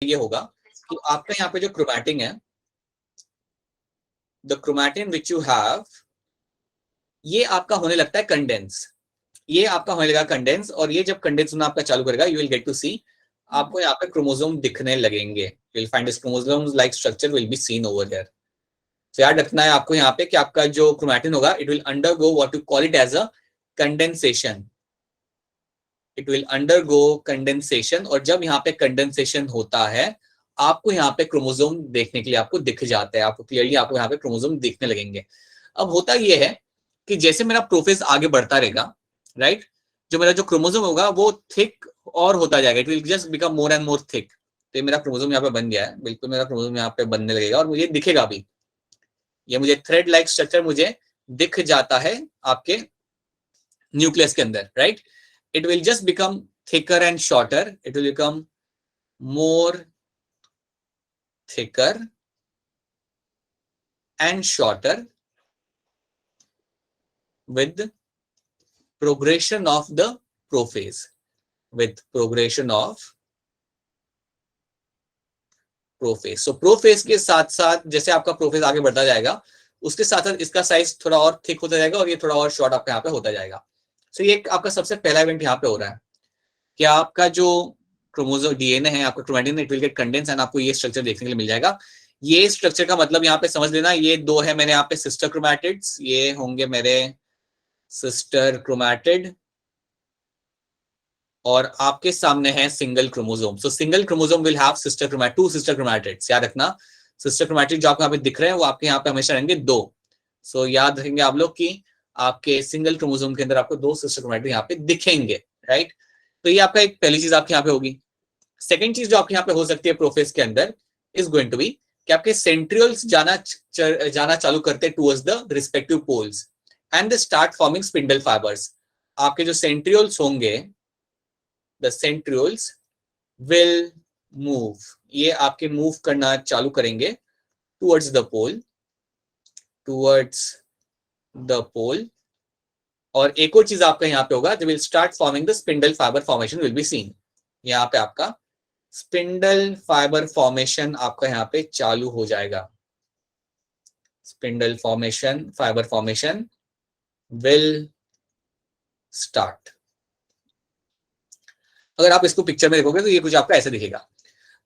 ये होगा कि आपका यहाँ पे जो क्रोमैटिन है, the chromatin which you have, ये आपका होने लगता है कंडेंस। ये आपका होने लगा कंडेंस, और ये जब कंडेंस होना आपका चालू करेगा, यू विल गेट टू सी, आपको यहाँ पे क्रोमोसोम दिखने लगेंगे। You will find this chromosomes like structure will be seen over here. तो याद रखना है आपको यहाँ पे कि आपका जो क्रोमैटिन होगा, it will undergo what you call it as a condensation. It will undergo condensation, और जब यहाँ पे कंडेंसेशन होता है, आपको यहाँ पे क्रोमोसोम देखने के लिए आपको दिख जाता है, आपको क्लियरली आपको यहाँ पे क्रोमोसोम दिखने लगेंगे। अब होता यह है कि जैसे मेरा प्रोफेज आगे बढ़ता रहेगा, राइट, जो मेरा जो क्रोमोसोम होगा वो थिक और होता जाएगा, it will just become more and more thick. तो ये मेरा क्रोमोसोम यहाँ पे बन गया है, बिल्कुल मेरा क्रोमोसोम यहाँ पे बनने लगेगा, और मुझे दिखेगा भी, ये मुझे थ्रेड लाइक स्ट्रक्चर मुझे दिख जाता है आपके न्यूक्लियस के अंदर, right. It will just become thicker and shorter. It will become more thicker and shorter with progression of the prophase. With progression of prophase. So prophase के साथ साथ जैसे आपका प्रोफेज आगे बढ़ता जाएगा, उसके साथ साथ इसका साइज थोड़ा और थिक होता जाएगा, और ये थोड़ा और शॉर्ट आपका यहाँ पे होता जाएगा। So ये आपका सबसे पहला इवेंट यहाँ पे हो रहा है कि आपका जो क्रोमोसोम डीएनए है, आपका chromatin, it will get condense and आपको ये स्ट्रक्चर देखने के लिए मिल जाएगा। ये स्ट्रक्चर का मतलब यहाँ पे समझ लेना, ये दो है मेरे यहाँ पे सिस्टर क्रोमैटिड्स, ये होंगे मेरे सिस्टर क्रोमैटिड, और आपके सामने है single chromosome. So single chromosome will have sister chromatid, two sister chromatids. याद रखना, सिस्टर क्रोमैटिड जो आपको यहाँ पे दिख रहे हैं वो आपके यहाँ पे हमेशा रहेंगे दो। सो याद रखेंगे आप लोग कि आपके सिंगल क्रोमोसोम के अंदर आपको दो सिस्टर क्रोमैटिड यहाँ पे दिखेंगे, राइट। तो ये आपका एक पहली चीज आपके यहाँ पे होगी। सेकेंड चीज जो आपके यहाँ पे हो सकती है प्रोफेज के अंदर इज गोइंग टू बी कि आपके सेंट्रियोल्स जाना चालू करते हैं towards the respective poles and they start forming spindle fibres. आपके जो सेंट्रियोल्स होंगे, द सेंट्रियोल्स विल मूव, ये आपके मूव करना चालू करेंगे towards the pole, towards the pole. और एक और चीज आपका यहाँ पे होगा, they will start forming the spindle fibre formation will be seen. यहाँ पे आपका स्पिंडल फाइबर फॉर्मेशन आपका यहाँ पे चालू हो जाएगा। Spindle formation, fibre formation will start. अगर आप इसको पिक्चर में देखोगे तो ये कुछ आपका ऐसे दिखेगा।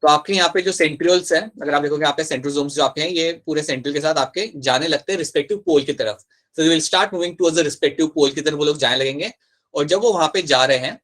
तो आपके यहाँ पे जो सेंट्रियोल्स हैं, अगर आप देखोगे यहाँ पे सेंट्रोसोम्स जो आपके हैं, ये पूरे सेंट्रियल के साथ आपके जाने लगते हैं रिस्पेक्टिव पोल की तरफ। So they will start moving towards the respective pole की तरफ वो लोग जाने लगेंगे, और जब वो वहां पे जा रहे हैं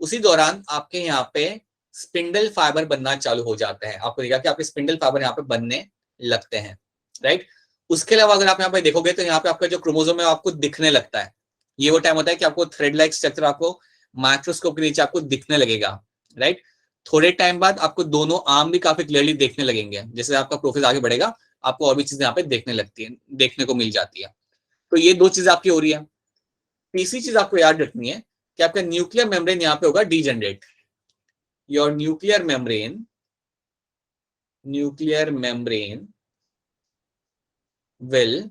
उसी दौरान आपके यहाँ पे स्पिंडल फाइबर बनना चालू हो जाते हैं। आपको देखा कि आपके स्पिंडल फाइबर यहाँ पे बनने लगते हैं, राइट। उसके अलावा अगर आप यहाँ पे देखोगे तो यहाँ पे आपका जो क्रोमोसोम है आपको दिखने लगता है। ये वो टाइम होता है कि आपको थ्रेड लाइक स्ट्रक्चर आपको माइक्रोस्कोप के नीचे आपको दिखने लगेगा, राइट। थोड़े टाइम बाद आपको दोनों आर्म भी काफी क्लियरली देखने लगेंगे। जैसे आपका प्रोफेस आगे बढ़ेगा, आपको और भी चीजें यहाँ पे देखने लगती है, देखने को मिल जाती है। तो ये दो चीजें आपकी हो रही है। तीसरी चीज आपको याद रखनी है कि आपका न्यूक्लियर मेम्ब्रेन यहाँ पे होगा degenerate. Your nuclear membrane will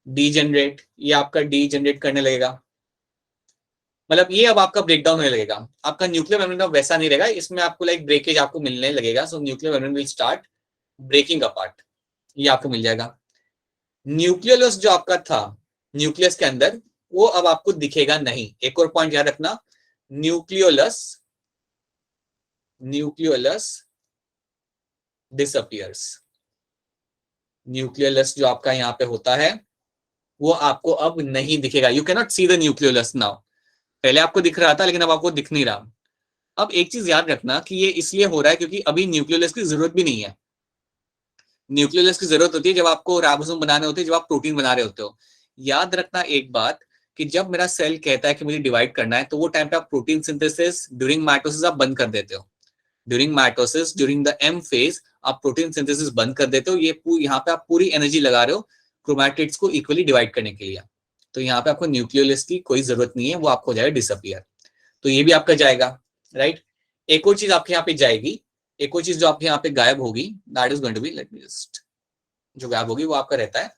degenerate, ये आपका डीजनरेट करने लगेगा। मतलब ये अब आपका ब्रेकडाउन होने लगेगा। आपका न्यूक्लियर मेम्ब्रेन अब वैसा नहीं रहेगा, इसमें आपको लाइक ब्रेकेज आपको मिलने लगेगा। So nuclear membrane will start breaking apart, ये आपको मिल जाएगा। न्यूक्लियस जो आपका था न्यूक्लियस के अंदर, वो अब आपको दिखेगा नहीं। एक और पॉइंट याद रखना, न्यूक्लियोलस डिसअपियर्स। न्यूक्लियोलस जो आपका यहाँ पे होता है वो आपको अब नहीं दिखेगा। You can not see the nucleolus now. पहले आपको दिख रहा था लेकिन अब आपको दिख नहीं रहा। अब एक चीज याद रखना कि ये इसलिए हो रहा है क्योंकि अभी न्यूक्लियोलस की जरूरत भी नहीं है। न्यूक्लियोलस की जरूरत होती है जब आपको राइबोसोम बनाने होते हैं, जब आप प्रोटीन बना रहे होते हो। याद रखना एक बात कि जब मेरा सेल कहता है कि मुझे डिवाइड करना है, तो वो टाइम पे आप प्रोटीन सिंथेसिस ड्यूरिंग माइटोसिस आप बंद कर देते हो। During mitosis, during the M phase आप प्रोटीन सिंथेसिस बंद कर देते हो। ये यहाँ पे आप पूरी एनर्जी लगा रहे हो क्रोमैटिड्स को इक्वली डिवाइड करने के लिए। तो यहाँ पे आपको न्यूक्लियोलस की कोई जरूरत नहीं है, वो आपको हो जाएगा डिसअपियर। तो ये भी आपका जाएगा, राइट। एक और चीज आपके यहाँ पे जाएगी, एक और चीज जो आपके यहाँ पे गायब होगी, that is going to be, let me just, जो गायब होगी वो आपका रहता है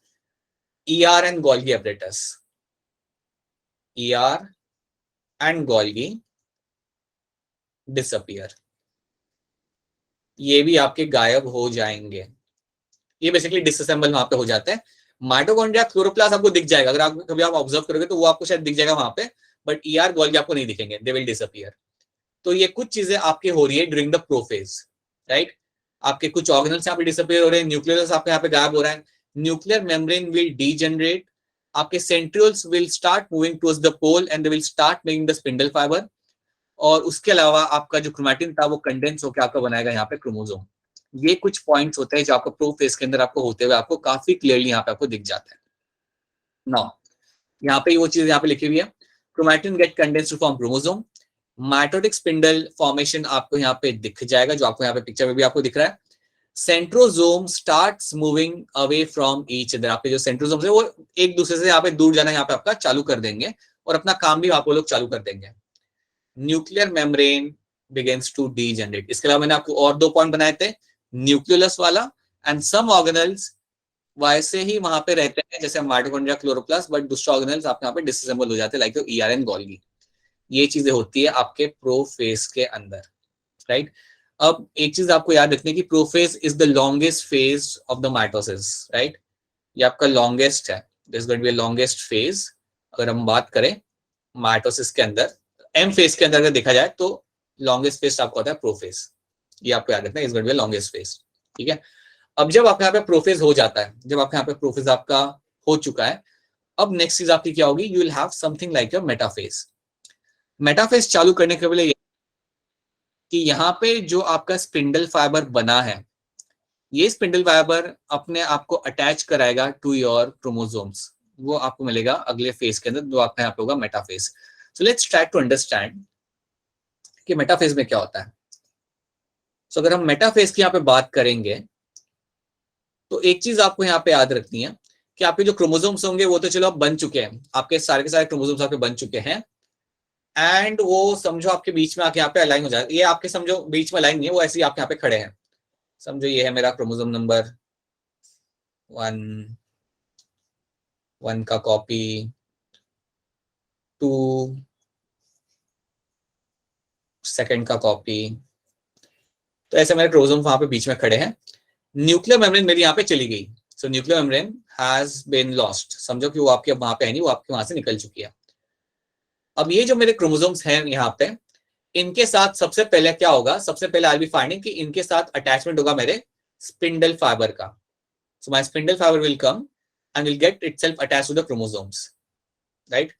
ER and Golgi apparatus. ER and Golgi disappear. ये भी आपके गायब हो जाएंगे। ये बेसिकली डिसअसेंबल वहां पे हो जाता है। माइटोकॉन्ड्रिया क्लोरोप्लास्ट आपको दिख जाएगा, अगर आप कभी आप ऑब्जर्व करोगे तो वो आपको शायद दिख जाएगा वहां पे, बट ईआर गोल्गी आपको नहीं दिखेंगे, दे विल डिसअपियर। तो ये कुछ चीजें आपकी हो रही है ड्यूरिंग द प्रोफेज, राइट। आपके कुछ ऑर्गेनल्स यहाँ पे डिसअपियर हो रहे हैं, न्यूक्लियस आपके यहाँ पे गायब हो रहा है, न्यूक्लियर मेम्ब्रेन विल डीजनरेट, आपके centrioles will start moving towards the pole and they will start making the spindle fibre. और उसके अलावा आपका जो क्रोमैटिन था वो कंडेंस होकर आपका बनाएगा यहाँ पे क्रोमोसोम। ये कुछ पॉइंट्स होते हैं जो आपको प्रोफेज के अंदर आपको होते हुए आपको काफी क्लियरली यहाँ पे आपको दिख जाता है। नाउ यहाँ पे वो चीज यहाँ पे लिखी हुई है, chromatin get condensed to form chromosome. Mitotic spindle formation आपको यहाँ पे दिख जाएगा, जो आपको यहाँ पे पिक्चर में भी आपको दिख रहा है। Centrosome starts moving away from each other, आपके जो सेंट्रोजोम है वो एक दूसरे से यहाँ पे दूर जाना यहाँ पे आपका चालू कर देंगे और अपना काम भी आपको लोग चालू कर देंगे। Nuclear membrane begins to degenerate. इसके अलावा मैंने आपको और 2 पॉइंट बनाए थे, न्यूक्लियोलस वाला एंड सम ऑर्गेनल्स वैसे ही वहां पे रहते हैं जैसे माइटोकॉन्ड्रिया क्लोरोप्लास्ट, बट दूसरे ऑर्गेनल्स आपके यहाँ पे डिसअसेंबल हो जाते हैं लाइक ईआरएन गोल्गी। ये चीजें होती है आपके प्रोफेज के अंदर, राइट। अब एक चीज आपको याद रखनी है कि prophase is the longest phase of the mitosis, right. ये आपका लॉन्गेस्ट है, this going to be longest phase. अगर हम बात करें माइटोसिस के अंदर, एम फेज के अंदर अगर देखा जाए तो लॉन्गेस्ट फेज आपको होता है प्रोफेज। ये आपको याद रखना है, is going to be longest phase, ठीक है। अब जब आपके यहाँ पे प्रोफेज हो जाता है, जब आपके यहाँ पे प्रोफेज आपका हो चुका है, अब नेक्स्ट चीज आपकी क्या होगी, you will have something like your metaphase. Metaphase चालू करने के लिए कि यहाँ पे जो आपका स्पिंडल फाइबर बना है, ये स्पिंडल फाइबर अपने आप को अटैच कराएगा टू योर क्रोमोसोम्स। वो आपको मिलेगा अगले फेज के अंदर, जो आपका यहाँ पे होगा metaphase. So let's try to understand कि मेटाफेज में क्या होता है। सो अगर हम मेटाफेज की यहाँ पे बात करेंगे तो एक चीज आपको यहाँ पे याद रखनी है कि आपके जो क्रोमोसोम्स होंगे वो तो चलो अब बन चुके हैं, आपके सारे के सारे क्रोमोसोम्स आपके बन चुके हैं, एंड वो समझो आपके बीच में आके यहाँ पे अलाइन हो जाए। ये आपके समझो बीच में अलाइन नहीं है, वो ऐसे ही आपके यहाँ पे खड़े हैं। समझो ये है मेरा क्रोमोसोम नंबर 1, 1 का कॉपी, 2 सेकंड का कॉपी। तो ऐसे मेरे क्रोमोसोम वहां पे बीच में खड़े हैं। न्यूक्लियर मेम्ब्रेन मेरी यहाँ पे चली गई, so nuclear membrane has been lost. समझो कि वो आपके वहां पे है नहीं, वो आपके वहां से निकल चुकी है। अब ये जो मेरे क्रोमोसोम्स हैं यहाँ पे, इनके साथ सबसे पहले क्या होगा, सबसे पहले आई बी फाइंडिंग कि इनके साथ अटैचमेंट होगा मेरे स्पिंडल फाइबर का। So my spindle fibre will come and will get itself attached to the chromosomes, right.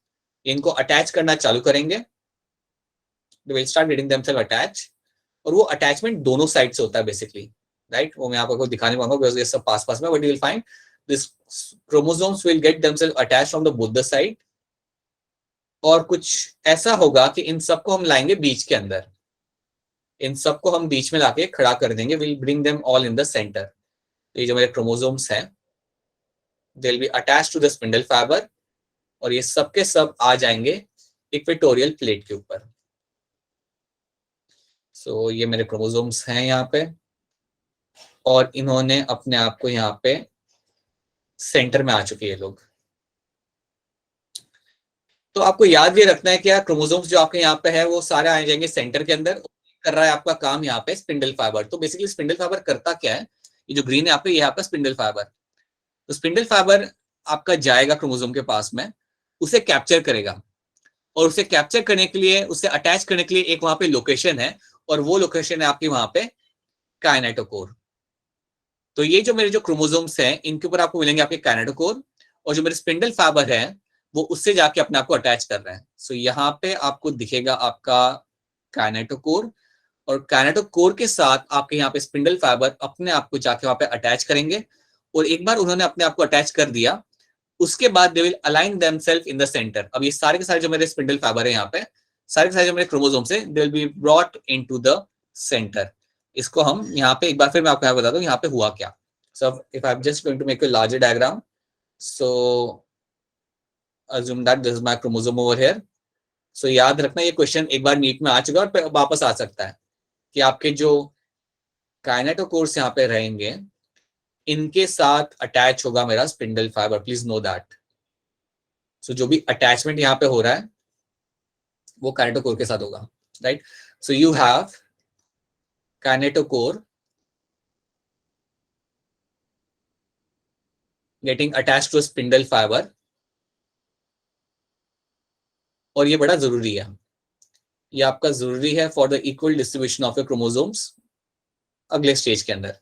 इनको अटैच करना चालू करेंगे, they will start getting themselves attach. और वो अटैचमेंट दोनों साइड से होता है बेसिकली, राइट। वो मैं आपको दिखाने पाऊंगा बिकॉज़ ये सब पास पास में, but you will find this chromosomes will get themselves attached from the both the side. और कुछ ऐसा होगा कि इन सबको हम लाएंगे बीच के अंदर, इन सबको हम बीच में लाके खड़ा कर देंगे, will bring them all in the centre. ये जो मेरे क्रोमोसोम्स हैं they will be attached to the spindle fibre, और ये सब के सब आ जाएंगे इक्वेटोरियल प्लेट के ऊपर। सो ये मेरे क्रोमोसोम्स हैं यहाँ पे, और इन्होंने अपने आप को यहाँ पे सेंटर में आ चुके हैं लोग। तो आपको याद ये रखना है कि यार क्रोमोसोम्स जो आपके यहाँ पे है वो सारे आ जाएंगे सेंटर के अंदर। कर रहा है आपका काम यहाँ पे स्पिंडल फाइबर। तो बेसिकली स्पिंडल फाइबर करता क्या है, ये जो ग्रीन है यहाँ पे, ये आपका स्पिंडल फाइबर। तो स्पिंडल फाइबर आपका जाएगा क्रोमोसोम के पास में, उसे कैप्चर करेगा, और उसे कैप्चर करने के लिए, उसे अटैच करने के लिए एक वहां पे लोकेशन है, और वो लोकेशन है आपकी वहां पे काइनेटोकोर। तो ये जो मेरे जो क्रोमोसोम्स हैं इनके ऊपर आपको मिलेंगे आपके काइनेटोकोर, और जो मेरे स्पिंडल फाइबर है वो उससे जाके अपने आप को अटैच कर रहे हैं। सो यहाँ पे आपको दिखेगा आपका काइनेटोकोर, और काइनेटोकोर के साथ आपके यहाँ पे स्पिंडल फाइबर अपने आप को जाके वहां पे अटैच करेंगे। और एक बार उन्होंने अपने आप को अटैच कर दिया, उसके बाद they will align themselves in the centre. अब ये सारे के सारे जो मेरे स्पिंडल फाइबर है यहाँ पे, सारे के सारे जो मेरे क्रोमोसोम्स है, दे will be brought into the centre. इसको हम यहाँ पे एक बार फिर मैं आपको यहाँ बता दूं यहाँ पे हुआ क्या। So if I am just going to make a larger diagram, so assume that this is my chromosome over here. So याद रखना ये क्वेश्चन एक बार नीट में आ चुका है और वापस आ सकता है कि आपके जो काइनेटोकोर्स यहाँ पे रहेंगे इनके साथ अटैच होगा मेरा spindle fibre, please know that. So जो भी अटैचमेंट यहाँ पे हो रहा है वो काइनेटोकोर के साथ होगा, right. So you have kinetochore getting attach to spindle fibre, और ये बड़ा जरूरी है, ये आपका जरूरी है for the equal distribution of the chromosomes अगले स्टेज के अंदर।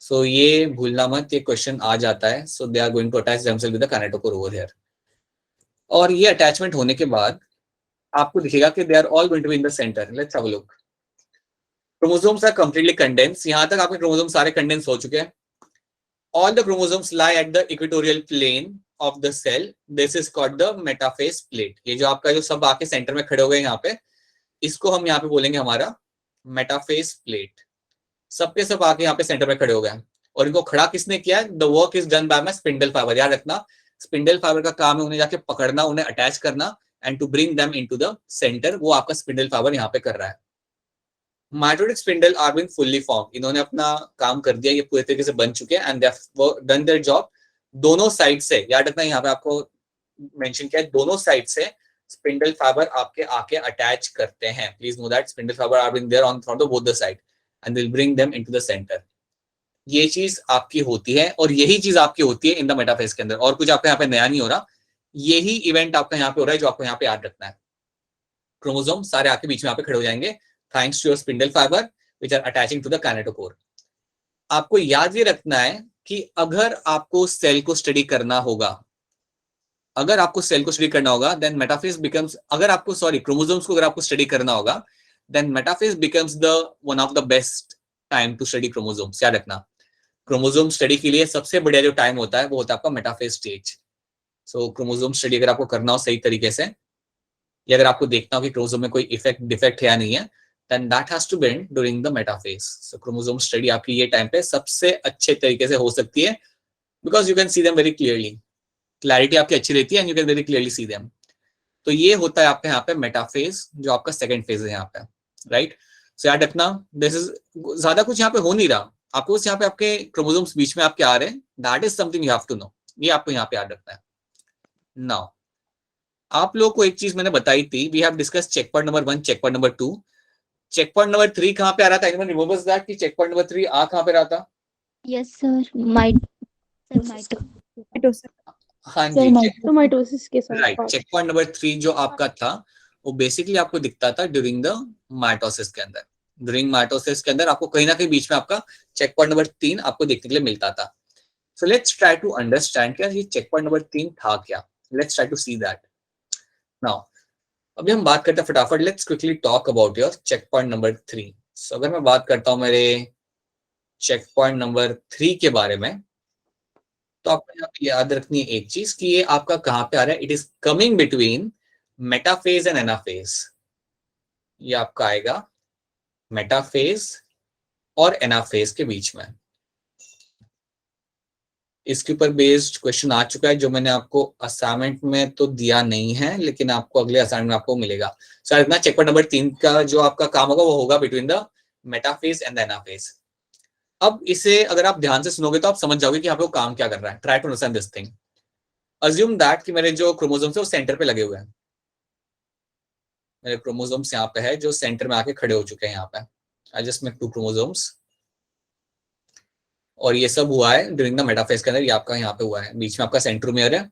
सो ये भूलना मत, ये क्वेश्चन आ जाता है। So they are going to attach themselves with the kinetochore over here, और ये अटैचमेंट होने के बाद आपको दिखेगा कि they are all going to be in the centre. Let's have a look. Chromosomes are completely condense, यहां तक आपके क्रोमोसोम सारे कंडेंस हो चुके हैं। All the chromosomes lie at the equatorial plane of the cell, this is called the metaphase plate. ये जो आपका जो सब आके सेंटर में खड़े हो गए यहाँ पे, इसको हम यहाँ पे बोलेंगे हमारा मेटाफेज प्लेट। सबके सब आके यहाँ पे सेंटर में खड़े हो गए, और इनको खड़ा किसने किया? The work is done by my spindle fibre. याद रखना, स्पिंडल फाइबर का काम है उन्हें जाके पकड़ना, उन्हें अटैच करना, and to bring them into the centre. वो आपका स्पिंडल फाइबर यहाँ पे कर रहा है। Mitotic spindle are been fully form, इन्होंने अपना काम कर दिया, ये पूरे तरीके से बन चुके हैं, and they have done their job. दोनों साइड से, याद रखना यहाँ पे आपको मेंशन किया है, दोनों साइड से स्पिंडल फाइबर आपके आके अटैच करते हैं। Please know that spindle fibre are been there on from the both the side and will bring them into the centre. ये चीज आपकी होती है, और यही चीज आपकी होती है इन द मेटाफेज के अंदर। और कुछ आपका यहाँ पे नया नहीं हो रहा, यही इवेंट आपका यहाँ पे हो रहा है जो आपको यहाँ पे याद रखना है। क्रोमोसोम सारे आपके बीच में यहाँ पे खड़े हो जाएंगे thanks to your spindle fibre which are attaching to the kinetochore. आपको याद ये रखना है कि अगर आपको सेल को स्टडी करना होगा, अगर आपको सेल को स्टडी करना होगा, देन मेटाफेज बिकम्स, अगर आपको क्रोमोसोम्स को अगर आपको स्टडी करना होगा, then metaphase becomes the one of the best time to study chromosomes. याद रखना, क्रोमोसोम स्टडी के लिए सबसे बढ़िया जो टाइम होता है वो होता है आपका मेटाफेज स्टेज। सो क्रोमोसोम स्टडी अगर आपको करना हो सही तरीके से, या अगर आपको देखना हो कि क्रोमोसोम में कोई इफेक्ट डिफेक्ट है या नहीं है, then that has to be done during the metaphase. So chromosome study आपकी ये टाइम पे सबसे अच्छे तरीके से हो सकती है, because you can see them very clearly, clarity आपकी अच्छी रहती है and you can very clearly see them. तो ये होता है आपका यहाँ पे मेटाफेज, जो आपका सेकंड फेज है यहाँ पे, राइट। सो याद रखना, दिस इज, ज्यादा कुछ यहाँ पे हो नहीं रहा, आपको बस यहाँ पे आपके क्रोमोसोम्स बीच में आपके आ रहे हैं, that is something you have to know, ये आपको यहाँ पे याद रखना है। नाउ आप लोगों को एक चीज मैंने बताई थी, we have discuss check point number 1, check point number 2, check point number 3 कहाँ पे आ रहा था? एनीवन रिमेंबर्स दैट कि चेक पॉइंट नंबर 3 आ कहाँ पे रहा था? Yes sir, mitosis. हाँ जी, माइटोसिस के साथ राइट। चेक पॉइंट नंबर 3 जो आपका था वो बेसिकली आपको दिखता था ड्यूरिंग द माइटोसिस के अंदर। ड्यूरिंग माइटोसिस के अंदर आपको कहीं ना कहीं बीच में आपका चेक पॉइंट नंबर 3 आपको देखने के लिए मिलता था। So let's try to understand क्या ये चेक पॉइंट नंबर 3 था क्या। Let's try to see that now. अभी हम बात करते हैं फटाफट, let's quickly talk about your check point number 3। So अगर मैं बात करता हूं मेरे चेक पॉइंट नंबर 3 के बारे में, तो आपको यहाँ पे याद रखनी है एक चीज कि ये आपका कहाँ पे आ रहा है, it is coming between metaphase and anaphase. ये आपका आएगा मेटाफेज और एनाफेज के बीच में। इसके ऊपर बेस्ड क्वेश्चन आ चुका है जो मैंने आपको असाइनमेंट में तो दिया नहीं है, लेकिन आपको अगले असाइनमेंट में आपको मिलेगा। सर इतना चेक पॉइंट नंबर 3 का जो आपका काम होगा वो होगा between the metaphase and the anaphase. अब इसे अगर आप ध्यान से सुनोगे तो आप समझ जाओगे कि यहाँ पे वो काम क्या कर रहा है। Try to understand this thing. Assume that कि मेरे जो क्रोमोसोम्स है वो सेंटर पे लगे हुए हैं, मेरे क्रोमोसोम्स यहाँ पे है जो सेंटर में आके खड़े हो चुके हैं यहाँ पे। आई जस्ट मेक 2 क्रोमोसोम्स, और ये सब हुआ है ड्यूरिंग द मेटाफेज के अंदर। ये आपका यहाँ पे हुआ है, बीच में आपका सेंट्रोमियर है,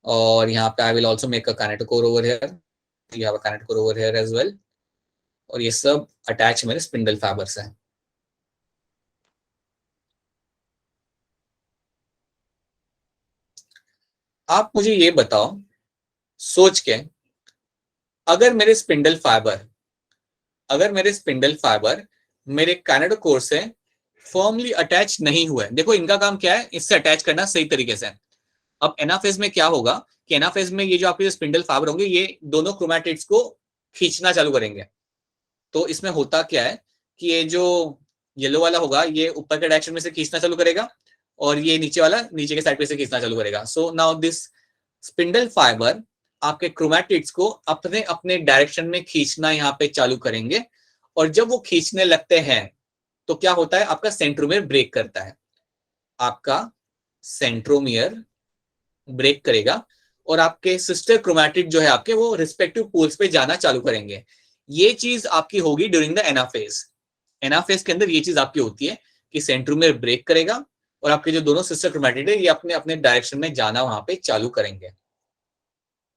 और यहाँ पे I will also make a kinetochore over here, you have a kinetochore over here as well, और ये सब अटैच मेरे स्पिंडल फाइबर से है। आप मुझे ये बताओ सोच के, अगर मेरे स्पिंडल फाइबर मेरे काइनेटोकोर से फर्मली अटैच नहीं हुए, देखो इनका काम क्या है, इससे अटैच करना सही तरीके से। अब एनाफेज में क्या होगा कि एनाफेज में ये जो आपके स्पिंडल फाइबर होंगे ये दोनों क्रोमैटिड्स को खींचना चालू करेंगे। तो इसमें होता क्या है कि ये जो येलो वाला होगा ये ऊपर के डायरेक्शन में से खींचना चालू करेगा, और ये नीचे वाला नीचे के साइड पे से खींचना चालू करेगा। So now this spindle fibre आपके क्रोमैटिड्स को अपने अपने डायरेक्शन में खींचना यहाँ पे चालू करेंगे, और जब वो खींचने लगते हैं तो क्या होता है, आपका सेंट्रोमियर ब्रेक करता है, आपका सेंट्रोमियर ब्रेक करेगा, और आपके सिस्टर क्रोमैटिड जो है आपके वो रिस्पेक्टिव पोल्स पे जाना चालू करेंगे। ये चीज आपकी होगी ड्यूरिंग द एनाफेज। एनाफेज के अंदर ये चीज आपकी होती है कि सेंट्रोमियर ब्रेक करेगा और आपके जो दोनों सिस्टर क्रोमैटिड है ये अपने अपने डायरेक्शन में जाना वहां पे चालू करेंगे।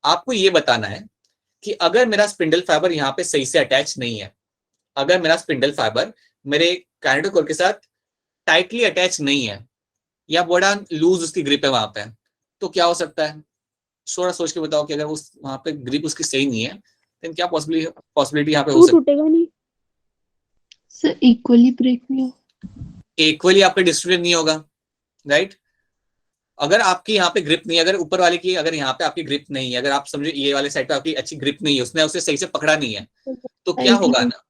आपको ये बताना है कि अगर मेरा स्पिंडल फाइबर यहाँ पे सही से अटैच नहीं है, अगर मेरा स्पिंडल फाइबर मेरे काइनेटोकोर के साथ टाइटली अटैच नहीं है या बड़ा लूज उसकी ग्रिप है वहां पे, तो क्या हो सकता है? थोड़ा सोच के बताओ कि अगर उस वहां पे ग्रिप उसकी सही नहीं है तो क्या पॉसिबिलिटी यहाँ पे हो सकती है? टूटेगा नहीं सर, इक्वली ब्रेक नहीं हो, इक्वली आपका डिस्ट्रीब्यूट नहीं होगा, राइट? अगर आपकी यहाँ पे ग्रिप नहीं है, अगर ऊपर वाले की अगर यहाँ पे आपकी ग्रिप नहीं है, अगर आप समझो ये वाले साइड पे आपकी अच्छी ग्रिप नहीं है, उसने उसे सही से पकड़ा नहीं है, तो क्या होगा ना,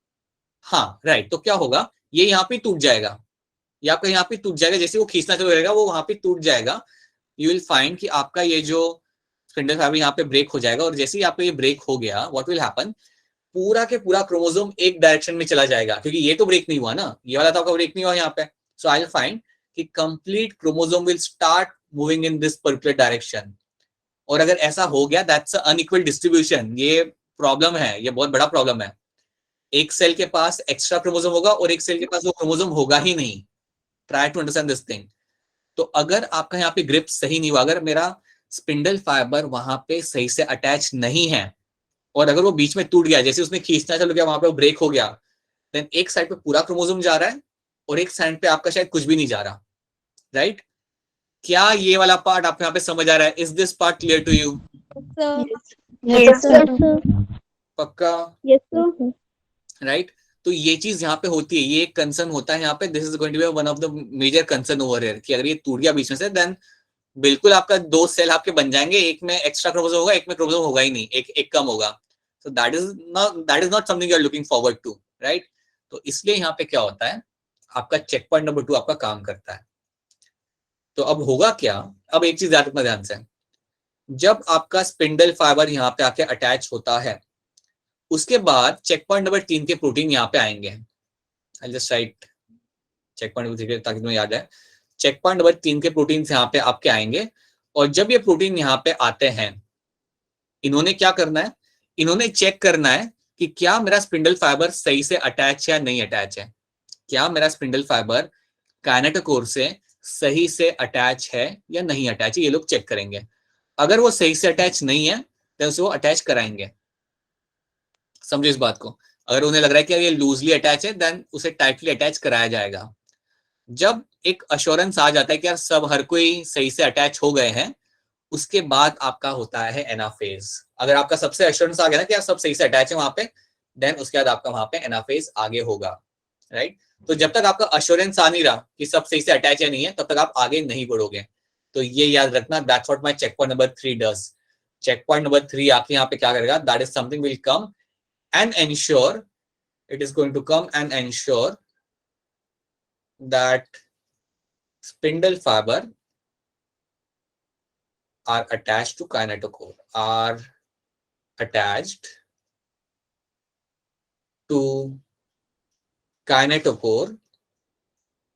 हाँ राइट, तो क्या होगा, ये यहाँ पे टूट जाएगा, ये आपका यहाँ पे टूट जाएगा, जैसे वो खींचना चालू करेगा वो वहां पे टूट जाएगा। यू विल फाइंड कि आपका ये जो स्पिंडल फाइबर यहाँ पे ब्रेक हो जाएगा, और जैसे ही आपका ये ब्रेक हो गया, व्हाट विल हैपन, पूरा के पूरा क्रोमोसोम एक डायरेक्शन में चला जाएगा, क्योंकि ये तो ब्रेक नहीं हुआ ना, ये वाला तो आपका ब्रेक नहीं हुआ यहाँ पे। सो आई विल फाइंड कि complete chromosome will start moving in this particular direction. और अगर ऐसा हो गया, दैट्स अनइक्वल डिस्ट्रीब्यूशन, ये प्रॉब्लम है, ये बहुत बड़ा प्रॉब्लम है। एक सेल के पास एक्स्ट्रा क्रोमोसोम होगा और एक सेल के पास वो क्रोमोसोम होगा ही नहीं। Try to understand this thing. तो अगर आपका यहाँ पे ग्रिप सही नहीं हुआ, अगर मेरा स्पिंडल फाइबर वहां पे सही से अटैच नहीं है, और अगर वो बीच में टूट गया, जैसे उसने खींचना चल गया, वहां पे वो ब्रेक हो गया, देन एक साइड पे पूरा क्रोमोसोम जा रहा है और एक साइड पे आपका शायद कुछ भी नहीं जा रहा, राइट? क्या ये वाला पार्ट आपको यहाँ पे समझ आ रहा है? Is this part clear to you? Yes sir पक्का? Yes sir right? तो ये चीज यहाँ पे होती है, ये एक कंसर्न होता है यहाँ पे। This is going to be one of the major concern over here, कि अगर ये टूट गया बीच में से, देन बिल्कुल आपका दो सेल आपके बन जाएंगे, एक में एक्स्ट्रा क्रोमोसोम होगा, एक में क्रोमोसोम होगा ही नहीं, एक कम होगा। So that is not something you are looking forward to, right? तो इसलिए यहाँ पे क्या होता है, आपका चेक पॉइंट नंबर 2 आपका काम करता है। तो अब होगा क्या, अब एक चीज याद रखना ध्यान से, जब आपका स्पिंडल फाइबर यहाँ पे आके अटैच होता है, उसके बाद चेक पॉइंट नंबर 3 के प्रोटीन यहाँ पे आएंगे। I just write check point number 3 ताकि तुम्हें याद है। चेक पॉइंट नंबर 3 के प्रोटीन यहाँ पे आपके आएंगे, और जब ये प्रोटीन यहाँ पे आते हैं, इन्होंने क्या करना है, इन्होंने चेक करना है कि क्या मेरा स्पिंडल फाइबर सही से अटैच है या नहीं अटैच है, क्या मेरा स्पिंडल फाइबर काइनेटोकोर से सही से अटैच है या नहीं अटैच है, ये लोग चेक करेंगे। अगर वो सही से अटैच नहीं है तो उसे वो अटैच कराएंगे। समझो इस बात को, अगर उन्हें लग रहा है कि ये लूजली अटैच है, देन उसे टाइटली अटैच कराया जाएगा। जब एक अश्योरेंस आ जाता है कि यार सब हर कोई सही से अटैच हो गए हैं, उसके बाद आपका होता है एनाफेज। अगर आपका सबसे अश्योरेंस आ गया ना कि यार सब सही से अटैच है वहां पे, देन उसके बाद आपका वहां पे एनाफेज आगे होगा, राइट? तो जब तक आपका अश्योरेंस आ नहीं रहा कि सब सही से अटैच है नहीं है, तब तक आप आगे नहीं बढ़ोगे। तो ये याद रखना, that's what my check point number 3 does. Check point number 3 आपके यहाँ पे क्या करेगा, that is something will come and ensure, it is going to come and ensure that spindle fiber are attached to kinetochore, are attached to kinetochore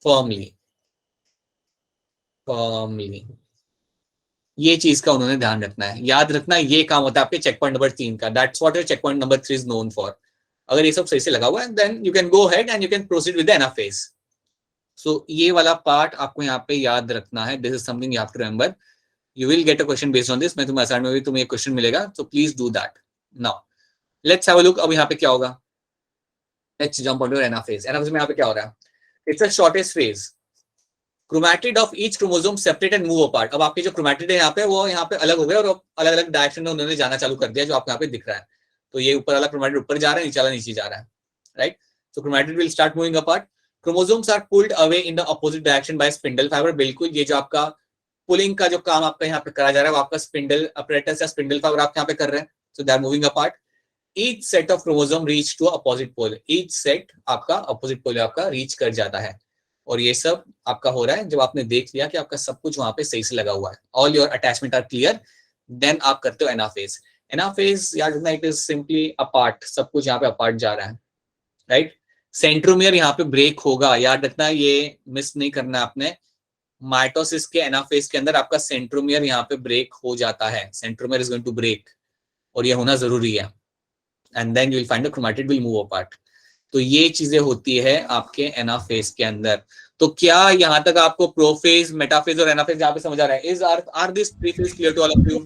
firmly. ये चीज का उन्होंने ध्यान रखना है, याद रखना, ये काम होता है आपके चेक पॉइंट नंबर 3 का। That's what your check point number 3 is known for. अगर ये सब सही से लगा हुआ है, then you can go ahead and you can proceed with the anaphase. So ये वाला पार्ट आपको यहाँ पे याद रखना है। This is something you have to remember. You will get a question based on this. मैं तुम्हें असाइनमेंट में भी तुम्हें एक क्वेश्चन मिलेगा, so please do that. Now let's have a look. अब यहाँ पे क्या होगा, let's jump on to anaphase. Anaphase में यहाँ पे क्या हो रहा है, it's a shortest phase. Chromatid of each chromosome separate and move apart. अब आपके जो क्रोमैटिड है यहाँ पे, वो यहाँ पे अलग हो गए और अलग अलग डायरेक्शन में उन्होंने जाना चालू कर दिया, जो आपको यहाँ पे दिख रहा है। तो ये ऊपर वाला क्रोमैटिड ऊपर जा रहा है, नीचे वाला नीचे जा रहा है, right? So chromatid will start moving apart. Chromosomes are pulled away in the opposite direction by spindle fibre. बिल्कुल, ये जो आपका पुलिंग का जो काम आपका यहाँ पे करा जा रहा है, वो आपका स्पिंडल अपरेटस या स्पिंडल फाइबर आप यहाँ पे कर रहे हैं। So they are moving apart. Each set of chromosome reach to opposite pole. Each set आपका अपोजिट पोल आपका रीच कर जाता है। और ये सब आपका हो रहा है जब आपने देख लिया कि आपका सब कुछ वहां पे सही से लगा हुआ है, all your attachment are clear, then आप करते हो एनाफेज। एनाफेज याद रखना, इट इज सिंपली अपार्ट, सब कुछ यहाँ पे अपार्ट जा रहा है, राइट? सेंट्रोमियर यहाँ पे ब्रेक होगा, याद रखना, ये मिस नहीं करना आपने। माइटोसिस के एनाफेज के अंदर आपका सेंट्रोमियर यहाँ पे ब्रेक हो जाता है। Centromere is going to break, और ये होना जरूरी है। And then you will find the chromatid will move apart. तो ये चीजें होती है आपके एनाफेज के अंदर। तो क्या यहाँ तक आपको प्रोफेज, मेटाफेज और एनाफेज यहाँ पे समझ आ रहा है? Is are this three phase clear to all of you?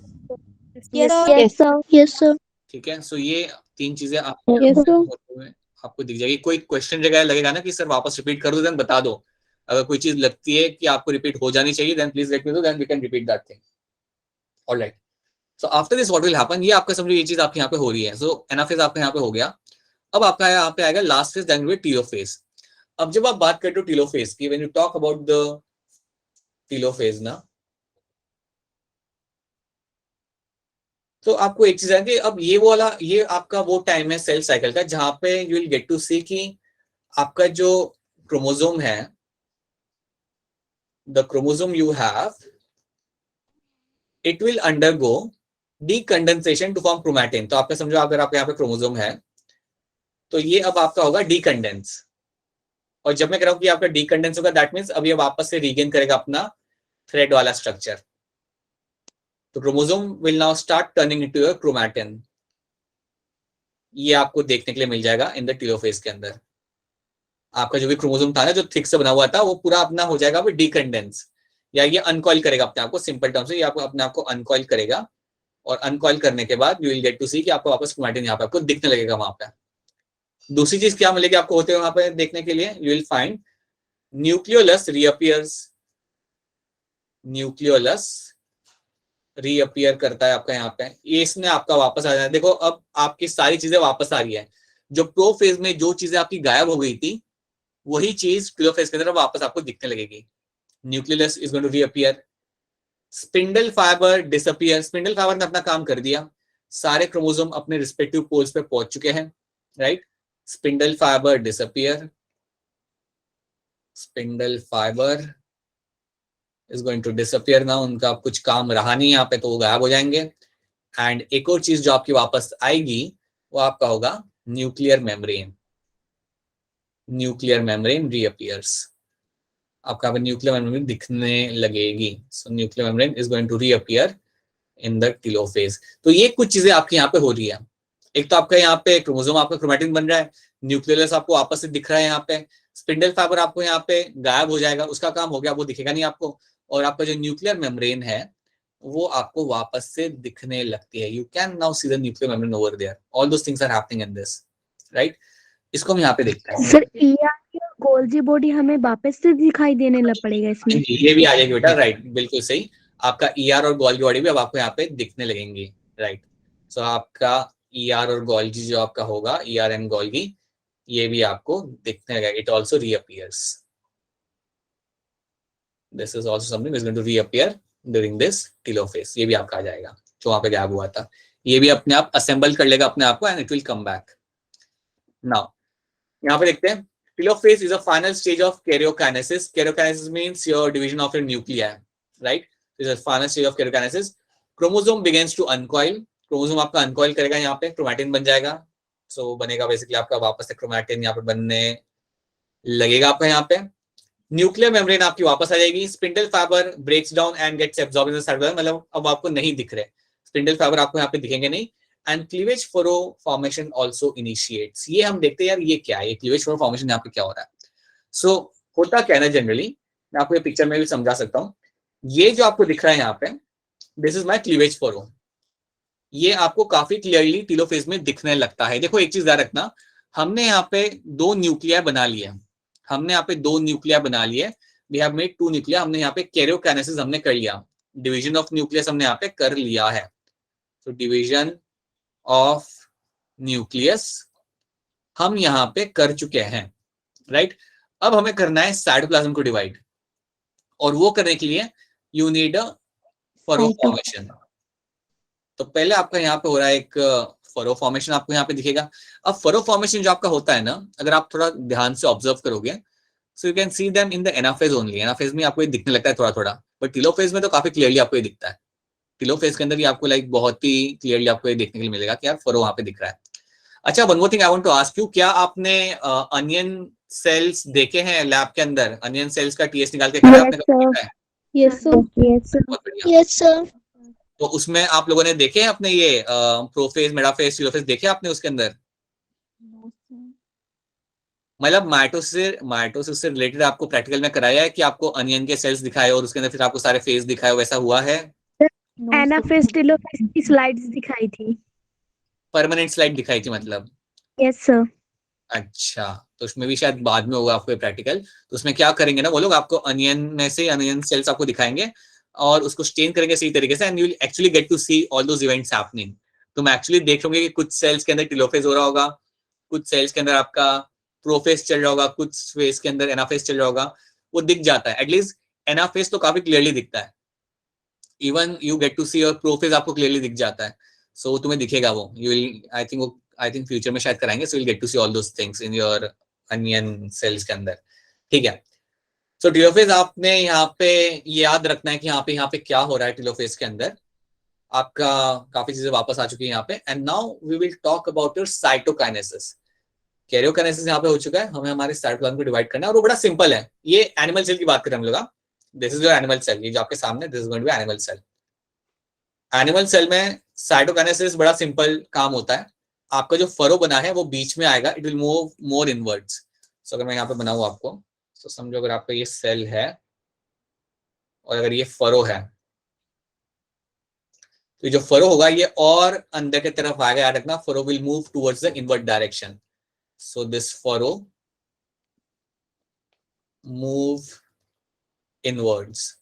Yes, Yes, sir. yes, sir. ठीक है, सो ये तीन चीजें Yes, sir. आपको दिख जाएगी। कोई क्वेश्चन जगह लगेगा ना कि सर वापस रिपीट कर दो, देन बता दो। अगर कोई चीज लगती है कि आपको रिपीट हो जानी चाहिए, then please let me know, then we can repeat that thing. Alright, so after this what will happen, ये आपका समझो ये चीज आपके यहाँ पे हो रही है। सो एनाफेज आपका यहाँ पे हो गया। अब आपका यहाँ पे आएगा last phase, then will telophase. अब जब आप बात करते हो टीलोफेज की, when you talk about the telophase ना, तो आपको एक चीज है कि अब ये वाला, ये आपका वो टाइम है सेल साइकिल का जहां पे you will get to see कि आपका जो क्रोमोसोम है, the chromosome you have, it will undergo decondensation to form chromatin. तो आपने समझो अगर आपके यहाँ पे क्रोमोसोम है तो ये अब आपका होगा डीकंडेंस। और जब मैं कह रहा हूं कि आपका डीकंडेंस होगा, दैट मीन्स अब ये वापस से रीगेन करेगा अपना थ्रेड वाला स्ट्रक्चर। तो chromosome will now start turning into your chromatin. ये आपको देखने के लिए मिल जाएगा इन द टीलोफेज के अंदर। आपका जो भी क्रोमोसोम था ना, जो थिक से बना हुआ था, वो पूरा अपना हो जाएगा वो डीकंडेंस, या ये अनकॉइल करेगा अपने आप को। सिंपल टर्म से ये आपको अपने आप को अनकॉइल करेगा, और अनकॉइल करने के बाद you will get to see कि आपको वापस क्रोमैटिन यहाँ पे आपको दिखने लगेगा वहां पे। दूसरी चीज क्या मिलेगी आपको होते हुए वहां पे देखने के लिए? You will find nucleolus reappears. Nucleolus reappear करता है आपका यहाँ पे, ये इसने आपका वापस आ जाना है। देखो अब आपकी सारी चीजें वापस आ रही है। जो प्रो फेज में जो चीजें आपकी गायब हो गई थी, वही चीज टेलोफेज के अंदर वापस आपको दिखने लगेगी। Nucleus is going to reappear, spindle fibre disappear. Spindle fibre ने अपना काम कर दिया, सारे क्रोमोसोम अपने रिस्पेक्टिव पोल्स पे पहुंच चुके हैं, right. Spindle fibre disappear, spindle fibre is going to disappear ना, उनका कुछ काम रहा नहीं यहाँ पे, तो वो गायब हो जाएंगे। एंड एक और चीज जो आपकी वापस आएगी वो आपका होगा nuclear membrane. Nuclear membrane reappears, आपका न्यूक्लियर मेम्ब्रेन दिखने लगेगी। So nuclear membrane is going to reappear in the telophase. तो ये कुछ चीजें आपके यहाँ पे हो रही है। एक तो आपका यहाँ पे क्रोमोसोम आपका क्रोमैटिन बन रहा है, न्यूक्लियस आपको वापस से दिख रहा है यहाँ पे, स्पिंडल फाइबर आपको यहाँ पे गायब हो जाएगा, उसका काम हो गया, वो दिखेगा नहीं आपको। और आपका जो न्यूक्लियर मेम्ब्रेन है वो आपको वापस से दिखने लगती है। You can now see the nuclear membrane over there, all those things are happening in this, right. इसको हम यहाँ पे देखते हैं। सर ईआर की गोल्जी बॉडी हमें वापस से दिखाई देने लग पड़ेगा इसमें। ये भी आ जाएगी बेटा, राइट, बिल्कुल सही। आपका ईआर और गोल्गी बॉडी भी अब आपको यहाँ पे दिखने लगेंगी, राइट। सो आपका ईआर और गोल्गी जो आपका होगा, ईआर एंड गोल्गी, ये भी आपको दिखने लगेगा। It also reappears, this is also something is going to reappear during this telophase. ये भी आपका आ जाएगा जो वहां पे गैप हुआ था, ये भी अपने आप असेंबल कर लेगा अपने आप को, and it will come back. Now यहाँ पे देखते हैं, telophase is a final stage of karyokinesis. Karyokinesis means your division of your nuclei, right? This is a final stage of karyokinesis. Chromosome begins to uncoil. Chromosome आपका uncoil करेगा, यहाँ पे chromatin बन जाएगा। So बनेगा बेसिकली आपका वापस से क्रोमैटिन यहाँ पे बनने लगेगा आपका यहाँ पे। न्यूक्लियर मेम्ब्रेन आपकी वापस आ जाएगी। Spindle fibre breaks down and gets absorbed in the cytoplasm, मतलब अब आपको नहीं दिख रहे स्पिंडल फाइबर, आपको यहाँ पे दिखेंगे नहीं। And cleavage furrow formation also initiates. ये हम देखते हैं यार ये क्या है, ये क्लीवेज फरो फॉर्मेशन यहाँ पे क्या हो रहा है। सो होता क्या है ना, जनरली मैं आपको ये पिक्चर में भी समझा सकता हूँ। ये जो आपको दिख रहा है यहाँ पे, this is my cleavage furrow. ये आपको काफी क्लियरली टीलोफेज में दिखने लगता है। देखो एक चीज याद रखना, हमने यहाँ पे दो न्यूक्लिया बना लिए, हमने यहाँ पे दो न्यूक्लिया बना लिए, we have made two nuclei. हमने यहाँ पे कैरियोकाइनेसिस हमने कर लिया, डिवीजन ऑफ न्यूक्लियस हमने यहाँ पे कर लिया है। तो डिवीजन ऑफ न्यूक्लियस हम यहाँ पे कर चुके हैं, राइट। अब हमें करना है साइटोप्लाज्म को डिवाइड, और वो करने के लिए you need a furrow formation. तो पहले आपका यहाँ पे हो रहा है एक फरो फॉर्मेशन, आपको यहाँ पे दिखेगा। अब फरो फॉर्मेशन जो आपका होता है ना, अगर आप थोड़ा ध्यान से ऑब्जर्व करोगे, so you can see them in the anaphase only. Anaphase में आपको ये दिखने लगता है थोड़ा थोड़ा, बट टीलोफेज में तो काफी क्लियरली आपको ये दिखता है। टीलोफेज के अंदर भी आपको लाइक बहुत ही क्लियरली आपको ये देखने के लिए मिलेगा कि यार फरो वहां पे दिख रहा है। अच्छा, one more thing I want to ask you, क्या आपने अनियन सेल्स देखे हैं लैब के अंदर? अनियन सेल्स का टीएस निकाल के खाया आपने कभी देखा है? यस सर, यस सर, बहुत बढ़िया। Yes, sir. तो उसमें आप लोगों ने देखे हैं अपने ये प्रोफेज, मेटाफेज, टीलोफेज देखे आपने उसके अंदर? मतलब माइटोसिस से रिलेटेड आपको प्रैक्टिकल में कराया है कि आपको अनियन के सेल्स दिखाए और उसके अंदर फिर आपको सारे फेस दिखाए, वैसा हुआ है? एनाफेस टेलोफेस की स्लाइड्स दिखाई थी। परमानेंट स्लाइड दिखाई थी मतलब? Yes sir. अच्छा, तो उसमें भी शायद बाद में होगा आपको प्रैक्टिकल। तो उसमें क्या करेंगे ना वो लोग, आपको अनियन में से अनियन सेल्स आपको दिखाएंगे और उसको स्टेन करेंगे सही तरीके से, and you will actually get to see all those events happening. तुम एक्चुअली देख लोगे कि कुछ सेल्स के अंदर टेलोफेज हो रहा होगा, कुछ सेल्स के अंदर आपका प्रोफेज चल रहा होगा, कुछ फेज के अंदर एनाफेज चल रहा होगा। वो दिख जाता है, एटलीस्ट एनाफेज तो काफी क्लियरली दिखता है। इवन यू गेट टू सी और प्रोफेज आपको क्लियरली दिख जाता है। सो तुम्हें दिखेगा वो, you will, I think future में शायद कराएंगे, so will get to see all those things in your onion cells के अंदर। ठीक है, सो टेलोफेज आपने यहाँ पे याद रखना है कि यहाँ पे क्या हो रहा है टेलोफेज के अंदर। आपका काफी चीजें वापस आ चुकी है यहाँ पे, and now we will talk about your cytokinesis. Karyokinesis यहाँ पे हो चुका है, हमें हमारे साइटोप्लाज्म को डिवाइड करना है और वो बड़ा सिंपल है। ये एनिमल सेल की बात करें हम लोग। This is your animal cell, ये जो आपके सामने, this is going to be animal cell. Animal cell में साइटोकाइनेसिस बड़ा सिंपल काम होता है। आपका जो फरो बना है वो बीच में आएगा, it will move more inwards. So अगर मैं यहाँ पे बनाऊँ आपको, तो समझो अगर आपका ये सेल है और अगर ये फरो है, तो जो फरो होगा ये और अंदर की तरफ आएगा। याद रखना, furrow will move towards the inward direction. So this furrow move inwards.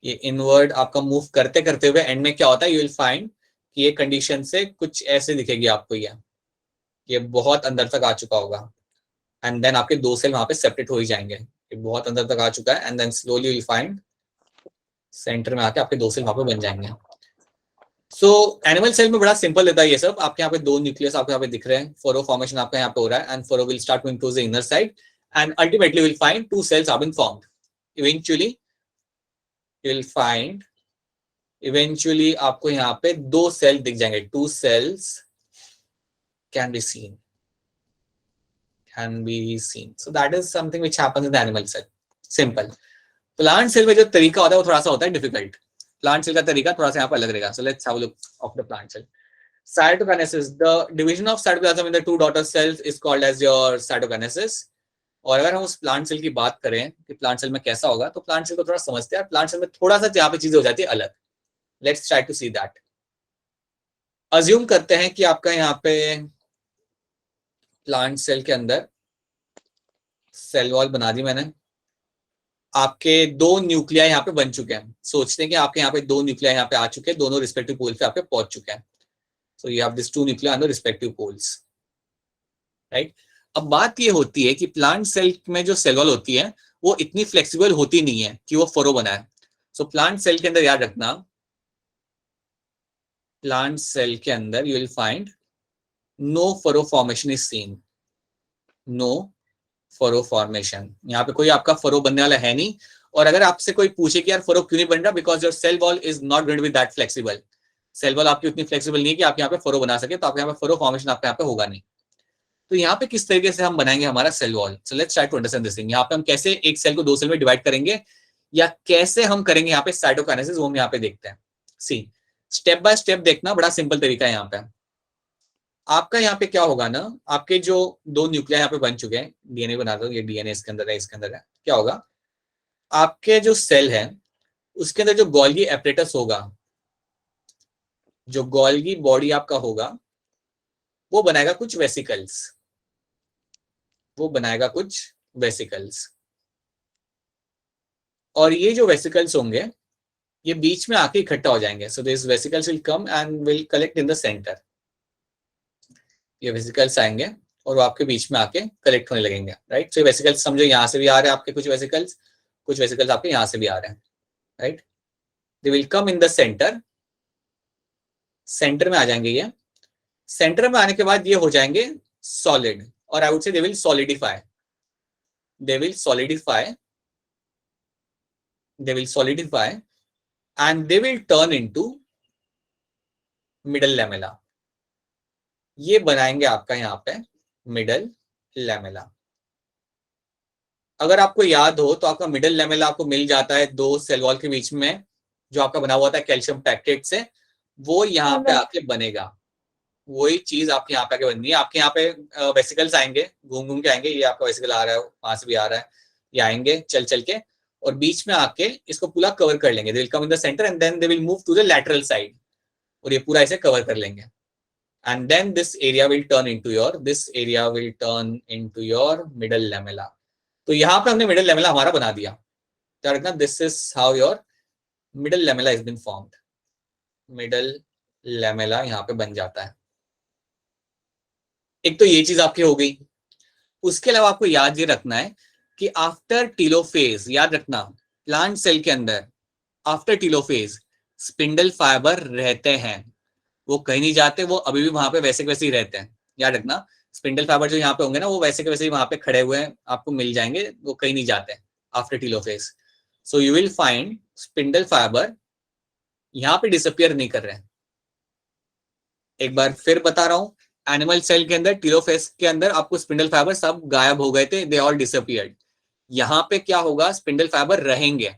ये इनवर्ड आपका मूव करते करते हुए एंड में क्या होता है, यू विल फाइंड कि ये कंडीशन से कुछ ऐसे दिखेगी आपको। ये बहुत अंदर तक आ चुका होगा, एंड देन आपके दो सेल वहां पे सेपरेट हो ही जाएंगे। ये बहुत अंदर तक आ चुका है, and then slowly will find centre में आके आपके दो सेल वहां पे बन जाएंगे। सो एनिमल सेल में बड़ा सिंपल रहता है ये सब। आपके यहाँ पे दो न्यूक्लियस आपको यहाँ पे दिख रहे हैं, फरो फॉर्मेशन आपका यहाँ पे हो रहा है, and furrow will start going to the inner side, and ultimately will find two cells have been formed. Eventually will find, eventually आपको यहाँ पे दो सेल दिख जाएंगे, two cells can be seen, so that is something which happens in the animal cell. Simple. Plant cell में जो तरीका होता है वो थोड़ा सा होता है डिफिकल्ट। प्लांट सेल का तरीका थोड़ा सा यहाँ पर अलग रहेगा। So let's have a look of the plant cell. Cytokinesis, the division of cytoplasm in the two daughter cells is called as your cytokinesis. और अगर हम उस प्लांट सेल की बात करें कि प्लांट सेल में कैसा होगा, तो प्लांट सेल को थोड़ा समझते हैं। प्लांट सेल में थोड़ा सा यहाँ पे चीजें हो जाती है अलग। Let's try to see that. Assume करते हैं कि आपका यहाँ पे प्लांट सेल के अंदर सेल वॉल बना दी मैंने, आपके दो न्यूक्लिया यहाँ पे बन चुके हैं। सोचते हैं कि आपके यहाँ पे दो न्यूक्लिया यहाँ पे आ चुके हैं, दोनों रिस्पेक्टिव पोल पे आपके पहुंच चुके हैं। So you have this two nuclei on the respective poles, right. अब बात ये होती है कि प्लांट सेल में जो सेल वॉल होती है वो इतनी फ्लेक्सिबल होती नहीं है कि वो फरो बनाए। सो प्लांट सेल के अंदर याद रखना, प्लांट सेल के अंदर you will find no furrow formation is seen, no furrow formation. यहाँ पे कोई आपका फरो बनने वाला है नहीं। और अगर आपसे कोई पूछे कि यार फरो क्यों नहीं बन रहा, because your cell wall is not going to be that flexible. Cell wall आपकी उतनी फ्लेक्सिबल नहीं है कि आप यहाँ पे फरो बना सके, तो आपके यहाँ पे फरो फॉर्मेशन आपके यहाँ पे होगा नहीं। तो यहाँ पे किस तरीके से हम बनाएंगे हमारा cell wall? So let's try to understand this thing. यहाँ पे हम कैसे एक सेल को दो सेल में डिवाइड करेंगे या कैसे हम करेंगे यहाँ पे साइटोकाइनेसिस, वो हम यहाँ पे देखते हैं। सी, स्टेप बाय स्टेप देखना, बड़ा सिंपल तरीका है यहाँ पे। आपका यहाँ पे क्या होगा ना, आपके जो दो न्यूक्लिया यहाँ पे बन चुके हैं, डीएनए बना दो, ये डीएनए इसके अंदर है, इसके अंदर है, क्या होगा, आपके जो सेल है उसके अंदर जो गोल्गी एपरेटस होगा, जो गोल्गी बॉडी आपका होगा, वो बनाएगा कुछ वेसिकल्स, वो बनाएगा कुछ वेसिकल्स। और ये जो वेसिकल्स होंगे ये बीच में आके इकट्ठा हो जाएंगे। So this vesicles will come and will collect in the centre. ये वेसिकल्स आएंगे और वो आपके बीच में आके कलेक्ट होने लगेंगे, राइट। सो ये वेसिकल्स समझो यहाँ से भी आ रहे हैं आपके कुछ वेसिकल्स आपके यहाँ से भी आ रहे हैं, right. They will come in the centre, centre में आ जाएंगे ये। सेंटर में आने के बाद ये हो जाएंगे सॉलिड, और आई वुड से they will solidify, they will solidify, they will solidify and they will turn into middle lamella. ये बनाएंगे आपका यहाँ पे मिडल लैमेला। अगर आपको याद हो तो आपका मिडल लैमेला आपको मिल जाता है दो सेल वॉल के बीच में, जो आपका बना हुआ था कैल्शियम पैक्टेट से, वो यहाँ पे आके बनेगा। वही चीज आपके यहाँ पे आके बननी है। आपके यहाँ पे वेसिकल्स आएंगे, घूम घूम के आएंगे, ये आपका वेसिकल आ रहा है, वहां से भी आ रहा है, ये आएंगे चल चल के, और बीच में आके इसको पूरा कवर कर लेंगे। They will come in the centre and then they will move to the lateral side, और ये पूरा इसे कवर कर लेंगे। And then this area will turn into your middle lamella. तो यहाँ पे हमने मिडल लैमेला हमारा बना दिया। क्या रखना, this is how your middle lamella is been formed. Middle lamella यहाँ पे बन जाता है। एक तो ये चीज आपकी हो गई। उसके अलावा आपको याद ये रखना है कि आफ्टर टीलोफेज, याद रखना प्लांट सेल के अंदर आफ्टर टीलोफेज स्पिंडल फाइबर रहते हैं, वो कहीं नहीं जाते, वो अभी भी वहां पे वैसे के वैसे ही रहते हैं। याद रखना स्पिंडल फाइबर जो यहाँ पे होंगे ना, वो वैसे के वैसे ही वहां पे खड़े हुए हैं, आपको मिल जाएंगे, वो कहीं नहीं जाते after telophase. So you will find spindle fibre यहाँ पे डिसअपियर नहीं कर रहे हैं। एक बार फिर बता रहा हूं, एनिमल सेल के अंदर टीलोफेज के अंदर आपको स्पिंडल फाइबर सब गायब हो गए थे, दे ऑल डिसअपियर्ड। यहाँ पे क्या होगा, स्पिंडल फाइबर रहेंगे,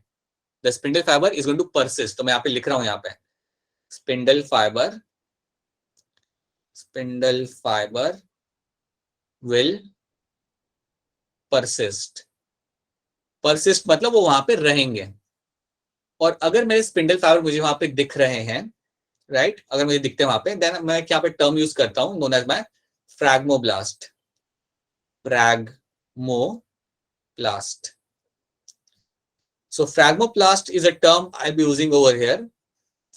the spindle fibre is going to persist. तो मैं यहाँ पे लिख रहा हूं, यहाँ पे स्पिंडल फाइबर विल परसिस्ट मतलब वो वहां पे रहेंगे। और अगर मेरे स्पिंडल फाइबर मुझे वहां पे दिख रहे हैं, राइट, अगर मुझे दिखते हैं वहां पे, देन मैं क्या पे टर्म यूज करता हूं known as my phragmoplast. So fragmoplast is a term I'll be using over here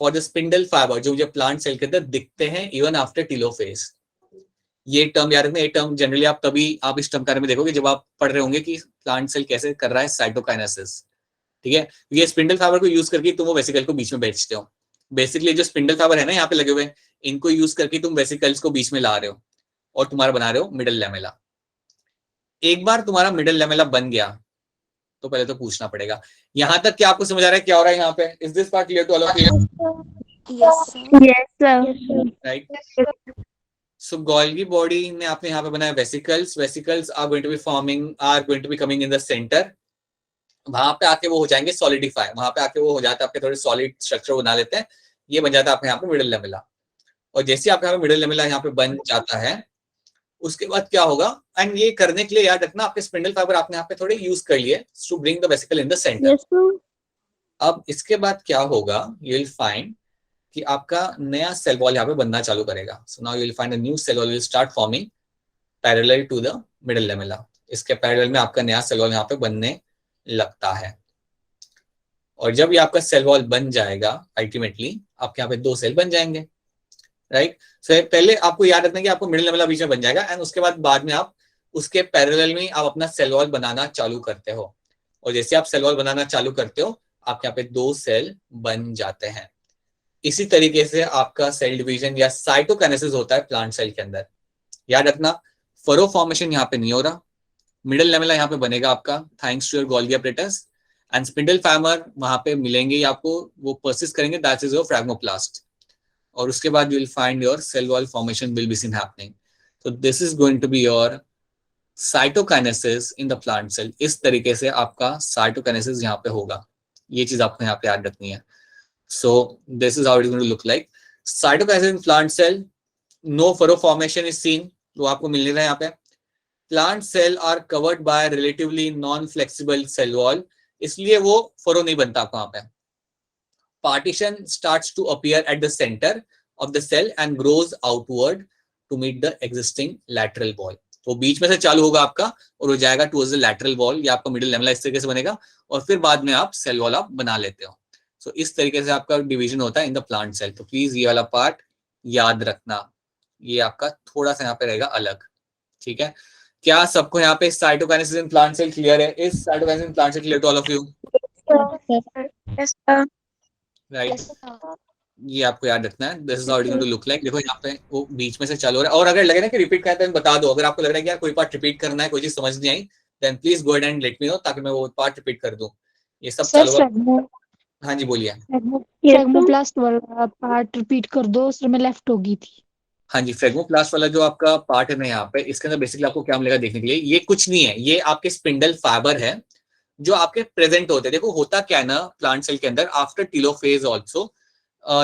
for the spindle fiber जो मुझे प्लांट सेल के अंदर दिखते हैं इवन आफ्टर टीलोफेज। ये टर्म याद रखना, ये टर्म जनरली आप तभी आप इस टर्म के बारे में देखोगे जब आप पढ़ रहे होंगे कि प्लांट सेल कैसे कर रहा है साइटोकाइनेसिस। ठीक है, ये स्पिंडल फाइबर को यूज करके तुम वो वेसिकल को बीच में बेचते हो। बेसिकली जो स्पिंडल फाइबर है ना यहाँ पे लगे हुए, इनको यूज करके तुम वेसिकल्स को बीच में ला रहे हो और तुम्हारा बना रहे हो मिडल लैमेला। एक बार तुम्हारा मिडल लैमेला बन गया तो पहले तो पूछना पड़ेगा, यहां तक क्या आपको समझ आ रहा है क्या हो रहा है यहाँ पे? Is this part clear to all of you? Yes, sir. Right. So Golgi body ने आपने यहाँ पे बनाया vesicles are going to be coming in the centre. वहां पे आके वो हो जाएंगे सॉलिडिफाई, वहां पे आके वो हो जाता है, आपके थोड़े सॉलिड स्ट्रक्चर बना लेते हैं, ये बन जाता है आपके यहाँ पे मिडल लैमेला। और जैसे आपके यहाँ पे मिडल लैमेला यहाँ पे बन जाता है, उसके बाद क्या होगा, एंड ये करने के लिए याद रखना आपके स्पिंडल फाइबर आपने यहाँ पे थोड़े यूज कर लिए to bring the vesicle in the centre. Yes, sir. अब इसके बाद क्या होगा, यू विल फाइंड कि आपका नया सेल वॉल यहाँ पे बनना चालू करेगा। So now you will find a new cell wall will start forming parallel to the middle lamella. इसके पैरेलल में आपका नया सेल वॉल यहाँ पे बनने लगता है। और जब ये आपका सेल वॉल बन जाएगा, अल्टीमेटली आपके यहाँ पे 2 सेल बन जाएंगे, राइट। सो पहले आपको याद रखना कि आपको मिडिल लैमेला बीच में बन जाएगा, एंड उसके बाद में आप उसके पैरेलल में आप अपना सेल वॉल बनाना चालू करते हो। और जैसे आप सेल वॉल बनाना चालू करते हो, आपके यहाँ पे 2 सेल बन जाते हैं। इसी तरीके से आपका सेल डिवीजन या साइटोकाइनेसिस होता है प्लांट सेल के अंदर। याद रखना फरो फॉर्मेशन यहाँ पे नहीं हो रहा, मिडल लैमेला यहाँ पे बनेगा आपका thanks to your Golgi apparatus, and spindle fibre वहां पे मिलेंगे आपको, वो परसिस्ट करेंगे, दैट इज योर फ्रैग्मोप्लास्ट। और उसके बाद you will find your cell wall formation will be seen happening. तो this is going to be your cytokinesis in the plant cell. इस तरीके से आपका साइटोकाइनेसिस यहाँ पे होगा, ये चीज आपको यहाँ पे याद रखनी है। So this is how it is going to look like cytokinesis in plant cell. No furrow formation is seen, वो आपको मिल नहीं रहा है यहाँ पे। Plant cell are covered by relatively non flexible cell wall, इसलिए वो फरो नहीं बनता आपको यहाँ पे। Partition starts to appear at the center of the cell and grows outward to meet the existing lateral wall. तो बीच में से चालू होगा आपका और हो जाएगा towards the lateral wall, या आपका मिडिल लैमेला इस तरीके से बनेगा, और फिर बाद में आप सेल वॉल आप बना लेते हो। सो इस तरीके से आपका डिवीजन होता है इन द प्लांट सेल। तो प्लीज ये वाला पार्ट याद रखना, ये आपका थोड़ा सा यहाँ पे रहेगा अलग। ठीक है, क्या सबको यहाँ पे cytokinesis in plant cell clear है? Is cytokinesis in plant cell clear to all of you? Yes, sir. Right, ये आपको याद रखना है। This is how it is going to look like. देखो यहाँ पे वो बीच में से चालू हो रहा है, और अगर लगे ना कि रिपीट करना है तो बता दो। अगर आपको लग रहा है कि यार कोई पार्ट रिपीट करना है, कोई चीज समझ नहीं आई, then please go ahead and let me know, ताकि मैं वो पार्ट रिपीट कर दूं। ये सब चालू है। हाँ जी बोलिए। फ्रैग्मोप्लास्ट वाला पार्ट रिपीट कर दो, उसमें लेफ्ट होगी थी। हाँ जी, फ्रैग्मोप्लास्ट वाला जो आपका पार्ट है ना यहाँ पे, इसके अंदर बेसिकली आपको क्या मिलेगा देखने के लिए, ये कुछ नहीं है, ये आपके स्पिंडल फाइबर है जो आपके प्रेजेंट होते हैं। देखो होता क्या है ना प्लांट सेल के अंदर, after telophase also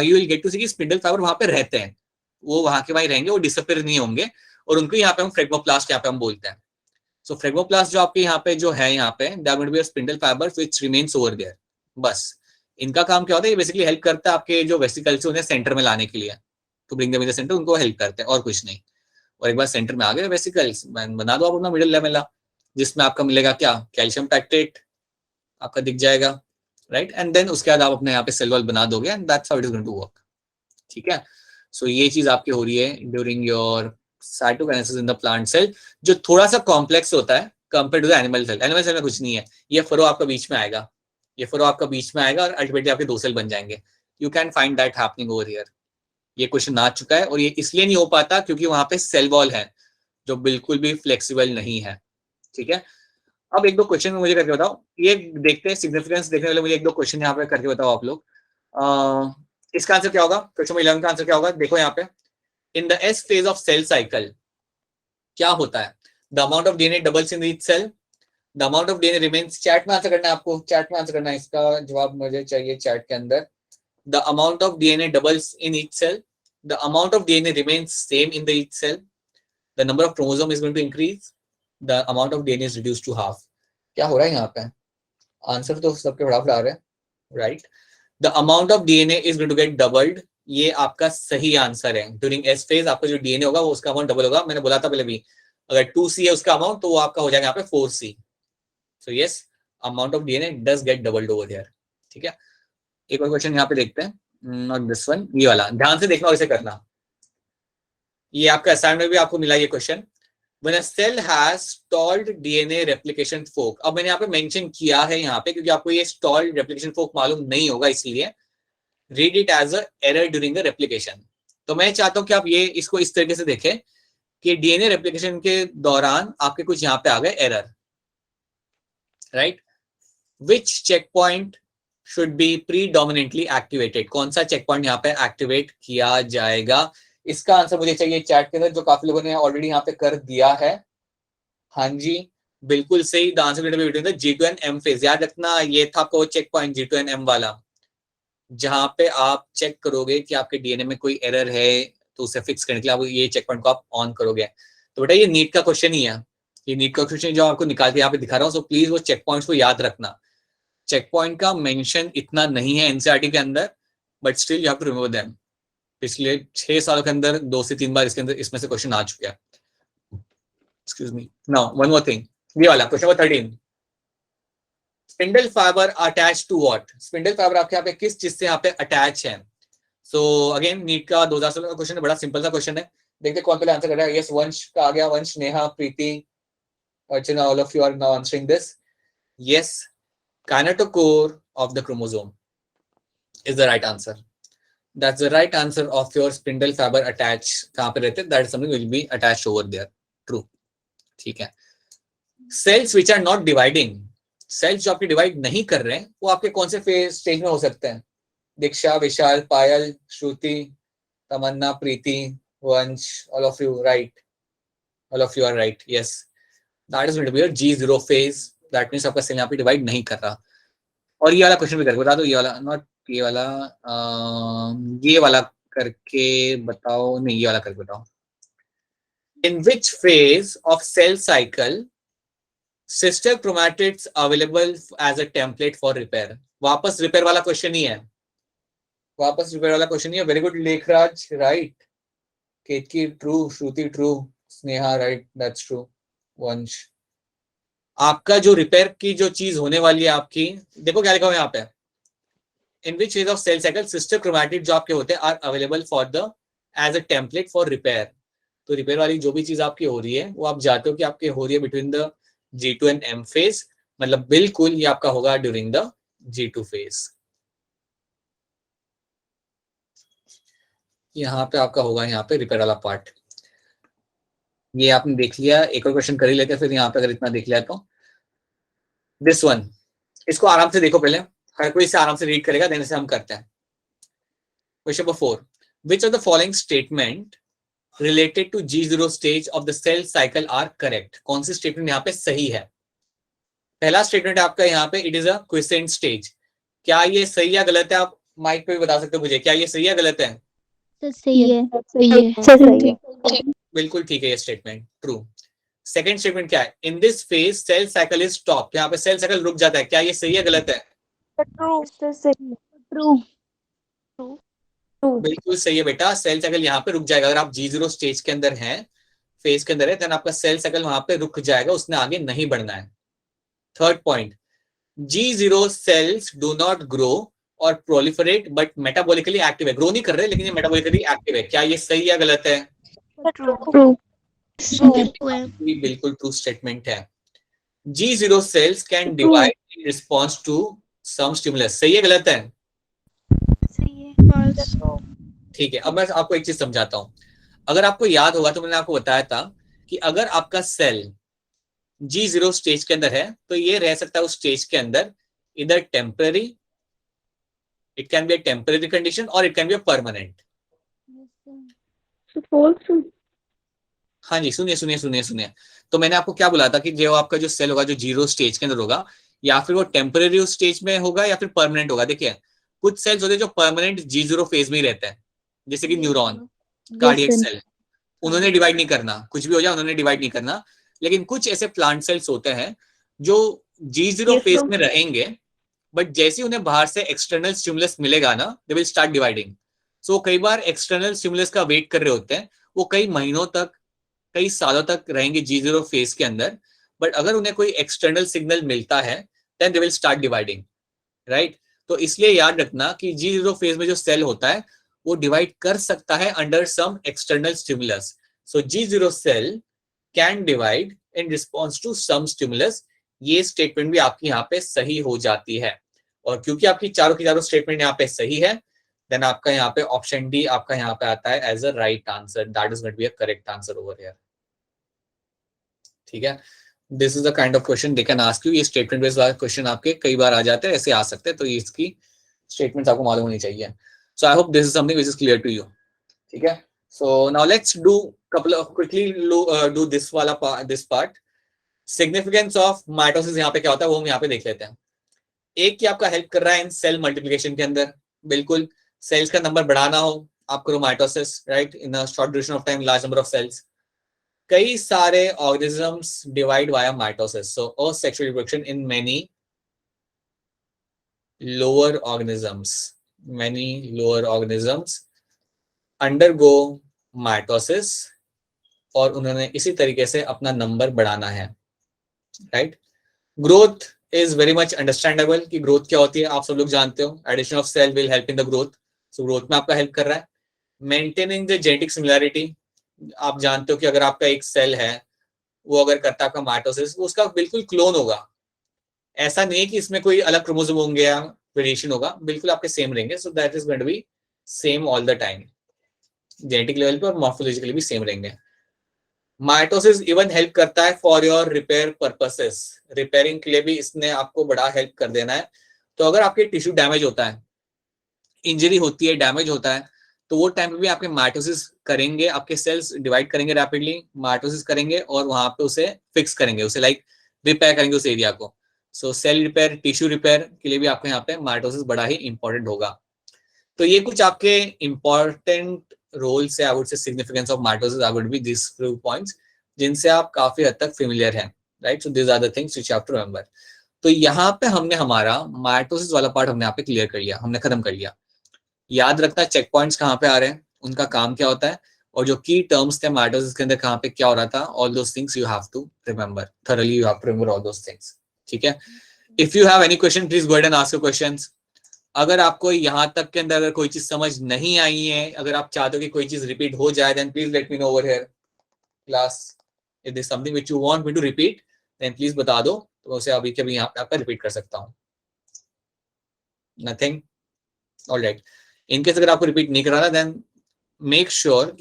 you will get to see कि स्पिंडल फाइबर वहां पे रहते हैं, वो वहां के वहीं रहेंगे, वो डिसअपियर नहीं होंगे, और उनको यहाँ पे हम फ्रेगमोप्लास्ट यहाँ पे हम बोलते हैं। सो फ्रेगमोप्लास्ट जो आपके यहाँ पे जो है, यहाँ पे they are going to be spindle fibres which remains over there. बस इनका काम क्या होता है, ये बेसिकली हेल्प करता है आपके जो वेसिकल्स उन्हें सेंटर में लाने के लिए, to bring them in the centre, उनको हेल्प करते हैं और कुछ नहीं। और एक बार सेंटर में आ गए वेसिकल्स, बना दो आप अपना मिडिल लेवल, जिसमें आपका मिलेगा क्या, कैल्शियम पैक्टेट आपका दिख जाएगा, राइट, एंड देन उसके बाद आप अपने यहाँ पे सेल वॉल बना दोगे, and that's how it is going to work. ठीक है, सो ये चीज आपकी हो रही है during your cytokinesis in the plant cell, जो थोड़ा सा कॉम्प्लेक्स होता है compare to the animal cell. Animal cell में कुछ नहीं है, ये फरो आपका बीच में आएगा, ये फरो आपका बीच में आएगा, और अल्टीमेटली आपके 2 सेल बन जाएंगे। You can find that happening over here. ये क्वेश्चन आ चुका है, और ये इसलिए नहीं हो पाता क्योंकि वहां पे सेल वॉल है जो बिल्कुल भी फ्लेक्सिबल नहीं है। ठीक है, अब 1-2 क्वेश्चन मुझे करके बताओ, ये देखते हैं सिग्निफिकेंस देखने वाले, मुझे 1-2 क्वेश्चन यहाँ पे करके बताओ आप लोग। इसका आंसर क्या होगा, क्वेश्चन 11 का आंसर क्या होगा, देखो यहाँ पे, in the S phase of cell cycle क्या होता है, the amount of DNA doubles in each cell, the amount of DNA remains, chat में आंसर करना है आपको, चैट में आंसर करना है, इसका जवाब मुझे चाहिए चैट के अंदर। The amount of DNA doubles in each cell, the amount of DNA remains same in the each cell, the number of chromosome is going to increase, the amount of DNA is reduced to half. क्या हो रहा है यहाँ पे, answer तो सबके बराबर आ रहे हैं, right. The amount of DNA is going to get doubled, ये आपका सही आंसर है। ड्यूरिंग एस फेज आपका जो डीएनए होगा वो उसका अमाउंट डबल होगा, मैंने बोला था पहले भी, अगर 2C है उसका अमाउंट तो वो आपका हो जाएगा यहाँ पे 4C। So yes, amount of DNA does get doubled over here. ठीक है, एक और क्वेश्चन यहाँ पे देखते हैं, नॉट दिस वन, ये वाला ध्यान से देखना और इसे करना। ये आपका असाइनमेंट में भी आपको मिला ये question. When a cell has stalled DNA replication fork, अब मैंने यहाँ पे मेंशन किया है यहाँ पे क्योंकि आपको ये stalled replication fork मालूम नहीं होगा, इसलिए read it as a error during the replication। तो मैं चाहता हूँ कि आप ये इसको इस तरीके से देखें कि डीएनए रेप्लिकेशन के दौरान आपके कुछ यहाँ पे आ गए error, right. Which check point should be predominantly activated, कौन सा चेक पॉइंट यहाँ पे एक्टिवेट किया जाएगा, इसका आंसर मुझे चाहिए चैट के अंदर, जो काफी लोगों ने ऑलरेडी यहाँ पे कर दिया है। हाँ जी, बिल्कुल सही, the answer between the G2and M phase. याद रखना ये था आपका वो चेक पॉइंट G2and M वाला, जहां पे आप चेक करोगे कि आपके डीएनए में कोई एरर है तो उसे फिक्स करने के लिए आप ये चेक पॉइंट को आप ऑन करोगे। तो बेटा ये नीट का क्वेश्चन ही है, ये नीट का क्वेश्चन जो आपको निकाल के यहाँ पे दिखा रहा हूँ। सो प्लीज वो चेक पॉइंट्स को याद रखना। चेक पॉइंट का मेंशन इतना नहीं है एनसीईआरटी के अंदर, but still you have to remember them. पिछले 6 सालों के अंदर 2 से 3 बार इसके अंदर इसमें से क्वेश्चन आ चुका है। Excuse me, now one more thing, ये वाला question number 13, spindle fibre attach to what, spindle fibre आपके यहाँ पे किस चीज से यहाँ पे अटैच है। सो अगेन नीट का 2016 का क्वेश्चन है, बड़ा सिंपल सा क्वेश्चन है, देखते कौन पहले आंसर कर रहा है। यस, वंश का आ गया, Vansh, Neha, Preeti, Archana, all of you are now answering this. Yes, kinetochore of the chromosome is the right answer. That's the right answer of your spindle fiber attach, कहाँ पे रहते हैं, that is something will be attached over there. True. ठीक है, cells which are not dividing, cells जो आपके divide नहीं कर रहे हैं वो आपके कौन से फेज स्टेज में हो सकते हैं। दीक्षा, विशाल, पायल, श्रुति, तमन्ना, प्रीति, वंश, all of you right, all of you are right. Yes, that is going to be your G0 phase. That means आपका सेल यहाँ पे डिवाइड नहीं कर रहा। और ये वाला क्वेश्चन भी करके बता दो, ये वाला नॉट ये वाला, ये वाला करके बताओ, नहीं ये वाला करके बताओ। In which phase of cell cycle sister chromatids available as a template for repair. वापस रिपेयर वाला क्वेश्चन ही है, वापस रिपेयर वाला क्वेश्चन ही है। Very good Lekhraj, right. Ketaki true, Shruti true, Sneha right, that's true. Vansh, आपका जो रिपेयर की जो चीज होने वाली है आपकी, देखो क्या लिखा हुआ है यहाँ पे, in which phase of cell cycle sister chromatid जो आपके होते हैं are available for the as a template for repair. तो रिपेयर वाली जो भी चीज आपकी हो रही है वो आप जाते हो कि आपकी हो रही है between the G2and M phase, मतलब बिल्कुल ये आपका होगा ड्यूरिंग द G2 फेज। यहाँ पे आपका होगा यहाँ पे रिपेयर वाला पार्ट। ये आपने देख लिया, एक और क्वेश्चन कर ही लेते हैं फिर यहाँ पे अगर इतना देख लिया तो। दिस वन, इसको आराम से देखो पहले, हर कोई इसे आराम से रीड करेगा, देने से हम करते हैं। Question number 4, which of the following statement related to G0 stage of the cell cycle are correct. कौन सी स्टेटमेंट यहाँ पे सही है। पहला स्टेटमेंट आपका यहाँ पे, it is a quiescent stage. क्या ये सही या गलत है, आप माइक पे भी बता सकते हो मुझे, क्या ये सही या गलत है। तो सही है। सही है। सही है। बिल्कुल ठीक है ये स्टेटमेंट, ट्रू। सेकंड स्टेटमेंट क्या है? In this phase cell cycle is stop, यहाँ पे सेल साइकिल रुक जाता है, क्या ये सही है गलत है? ट्रू। बिल्कुल सही है बेटा, सेल साइकिल यहाँ पे रुक जाएगा। अगर आप G0 स्टेज के अंदर हैं, फेज के अंदर है, देन आपका सेल साइकिल वहां पे रुक जाएगा, उसने आगे नहीं बढ़ना है। Third point, G0 sales do not grow और प्रोलिफरेट बट मेटाबॉलिकली एक्टिव है। ग्रो नहीं कर रहे लेकिन ये मेटाबॉलिकली एक्टिव है, क्या ये सही या गलत है? ट्रू। बिल्कुल ट्रू स्टेटमेंट है। G0 cells can divide in response to some stimulus, सही है गलत है? ठीक है, अब मैं आपको एक चीज समझाता हूं। अगर आपको याद होगा तो मैंने आपको बताया था कि अगर आपका सेल G0 स्टेज के अंदर है तो ये रह सकता है उस स्टेज के अंदर इधर temporary, it can be a temporary condition और it can be a permanent. हाँ जी, सुनिए सुनिए सुनिए सुनिए। तो मैंने आपको क्या बोला था कि जो आपका जो सेल होगा जो जीरो स्टेज के अंदर होगा, या फिर वो टेम्पररी स्टेज में होगा या फिर परमानेंट होगा। देखिए कुछ सेल्स होते हैं जो परमानेंट G0 फेज में ही रहते हैं, जैसे कि न्यूरॉन, कार्डियक सेल, उन्होंने डिवाइड नहीं करना, कुछ भी हो जाए उन्होंने डिवाइड नहीं करना। लेकिन कुछ ऐसे प्लांट सेल्स होते हैं जो G0 फेज में रहेंगे, बट जैसे उन्हें बाहर से एक्सटर्नल स्टिमुलस मिलेगा ना, दे विल स्टार्ट डिवाइडिंग। सो कई बार एक्सटर्नल स्टिमुलस का वेट कर रहे होते हैं, वो कई महीनों तक, कई सालों तक रहेंगे G0 फेज के अंदर, बट अगर उन्हें कोई एक्सटर्नल सिग्नल मिलता है then they will start dividing, right? तो इसलिए याद रखना कि G0 फेज में जो सेल होता है वो डिवाइड कर सकता है under some external stimulus. So G0 cell can divide in response to some stimulus. ये स्टेटमेंट भी आपकी यहाँ पे सही हो जाती है, और क्योंकि आपकी चारों की चारों स्टेटमेंट यहाँ पे सही है, देन आपका यहाँ पे ऑप्शन डी आपका यहाँ पे आता है as a right answer. That is going to be a correct answer over here. ठीक है, this is the kind of question they can ask you. ये स्टेटमेंट बेस्ड क्वेश्चन आपके कई बार आ जाते हैं, ऐसे आ सकते हैं, तो इसकी स्टेटमेंट्स आपको मालूम होनी चाहिए। So I hope this is something which is clear to you. ठीक है, so now let's do couple of quickly do this वाला this part। Significance of mitosis यहाँ पे क्या होता है वो हम यहाँ पे देख लेते हैं। एक की आपका हेल्प कर रहा है इन सेल मल्टीप्लिकेशन के अंदर, बिल्कुल सेल्स का नंबर बढ़ाना हो आप करो mitosis, right, in a short duration of time, large number of cells. कई सारे organisms divide via mitosis, so asexual reproduction in many lower organisms, many lower organisms undergo mitosis, और उन्होंने इसी तरीके से अपना नंबर बढ़ाना है, राइट? Growth is very much understandable कि ग्रोथ क्या होती है, आप सब लोग जानते हो। Addition of cell will help in the growth, so growth में आपका हेल्प कर रहा है। मेंटेनिंग द जेनेटिक सिमिलैरिटी, आप जानते हो कि अगर आपका एक सेल है वो अगर करता है आपका माइटोसिस, उसका बिल्कुल क्लोन होगा। ऐसा नहीं है कि इसमें कोई अलग क्रोमोसोम होंगे या वेरिएशन होगा, बिल्कुल आपके सेम रहेंगे। So that is going to be same all the time, genetic level पे और मॉर्फोलॉजिकली भी सेम रहेंगे। माइटोसिस इवन हेल्प करता है for your repair purposes, repairing के लिए भी इसने आपको बड़ा हेल्प कर देना है। तो अगर आपके टिश्यू डैमेज होता है, इंजरी होती है, डैमेज होता है, तो वो टाइम पे भी आपके माइटोसिस करेंगे, आपके सेल्स डिवाइड करेंगे रैपिडली, माइटोसिस करेंगे और वहां पे उसे फिक्स करेंगे, उसे लाइक रिपेयर करेंगे उस एरिया को। सो सेल रिपेयर, टिश्यू रिपेयर के लिए भी आपको यहाँ पे माइटोसिस बड़ा ही इंपॉर्टेंट होगा। तो ये कुछ आपके इंपॉर्टेंट रोल्स है, I would say significance of mitosis, I would be this few points जिनसे आप काफी हद तक फेमिलियर हैं, right? So this are the things which you have to remember. तो यहाँ पे हमने हमारा माइटोसिस वाला पार्ट हमने यहाँ पे क्लियर कर लिया, हमने खत्म कर लिया। याद रखना चेक पॉइंट्स कहाँ पे आ रहे हैं, उनका काम क्या होता है, और जो की टर्म्स थे माइटोसिस के अंदर कहाँ पे क्या हो रहा था, all those things you have to remember thoroughly, you have to remember all those things. ठीक है, if you have any question please go ahead and ask your questions. अगर आपको यहाँ तक के अंदर अगर कोई चीज समझ नहीं आई है, अगर आप चाहते हो कि कोई चीज रिपीट हो जाए, then please let me know over here class. If this something which you want me to repeat then please बता दो, तो उसे अभी के अभी यहाँ पे आपका रिपीट कर सकता हूँ। Nothing, alright. इनकेस अगर आपको रिपीट नहीं कराना देन मेक श्योर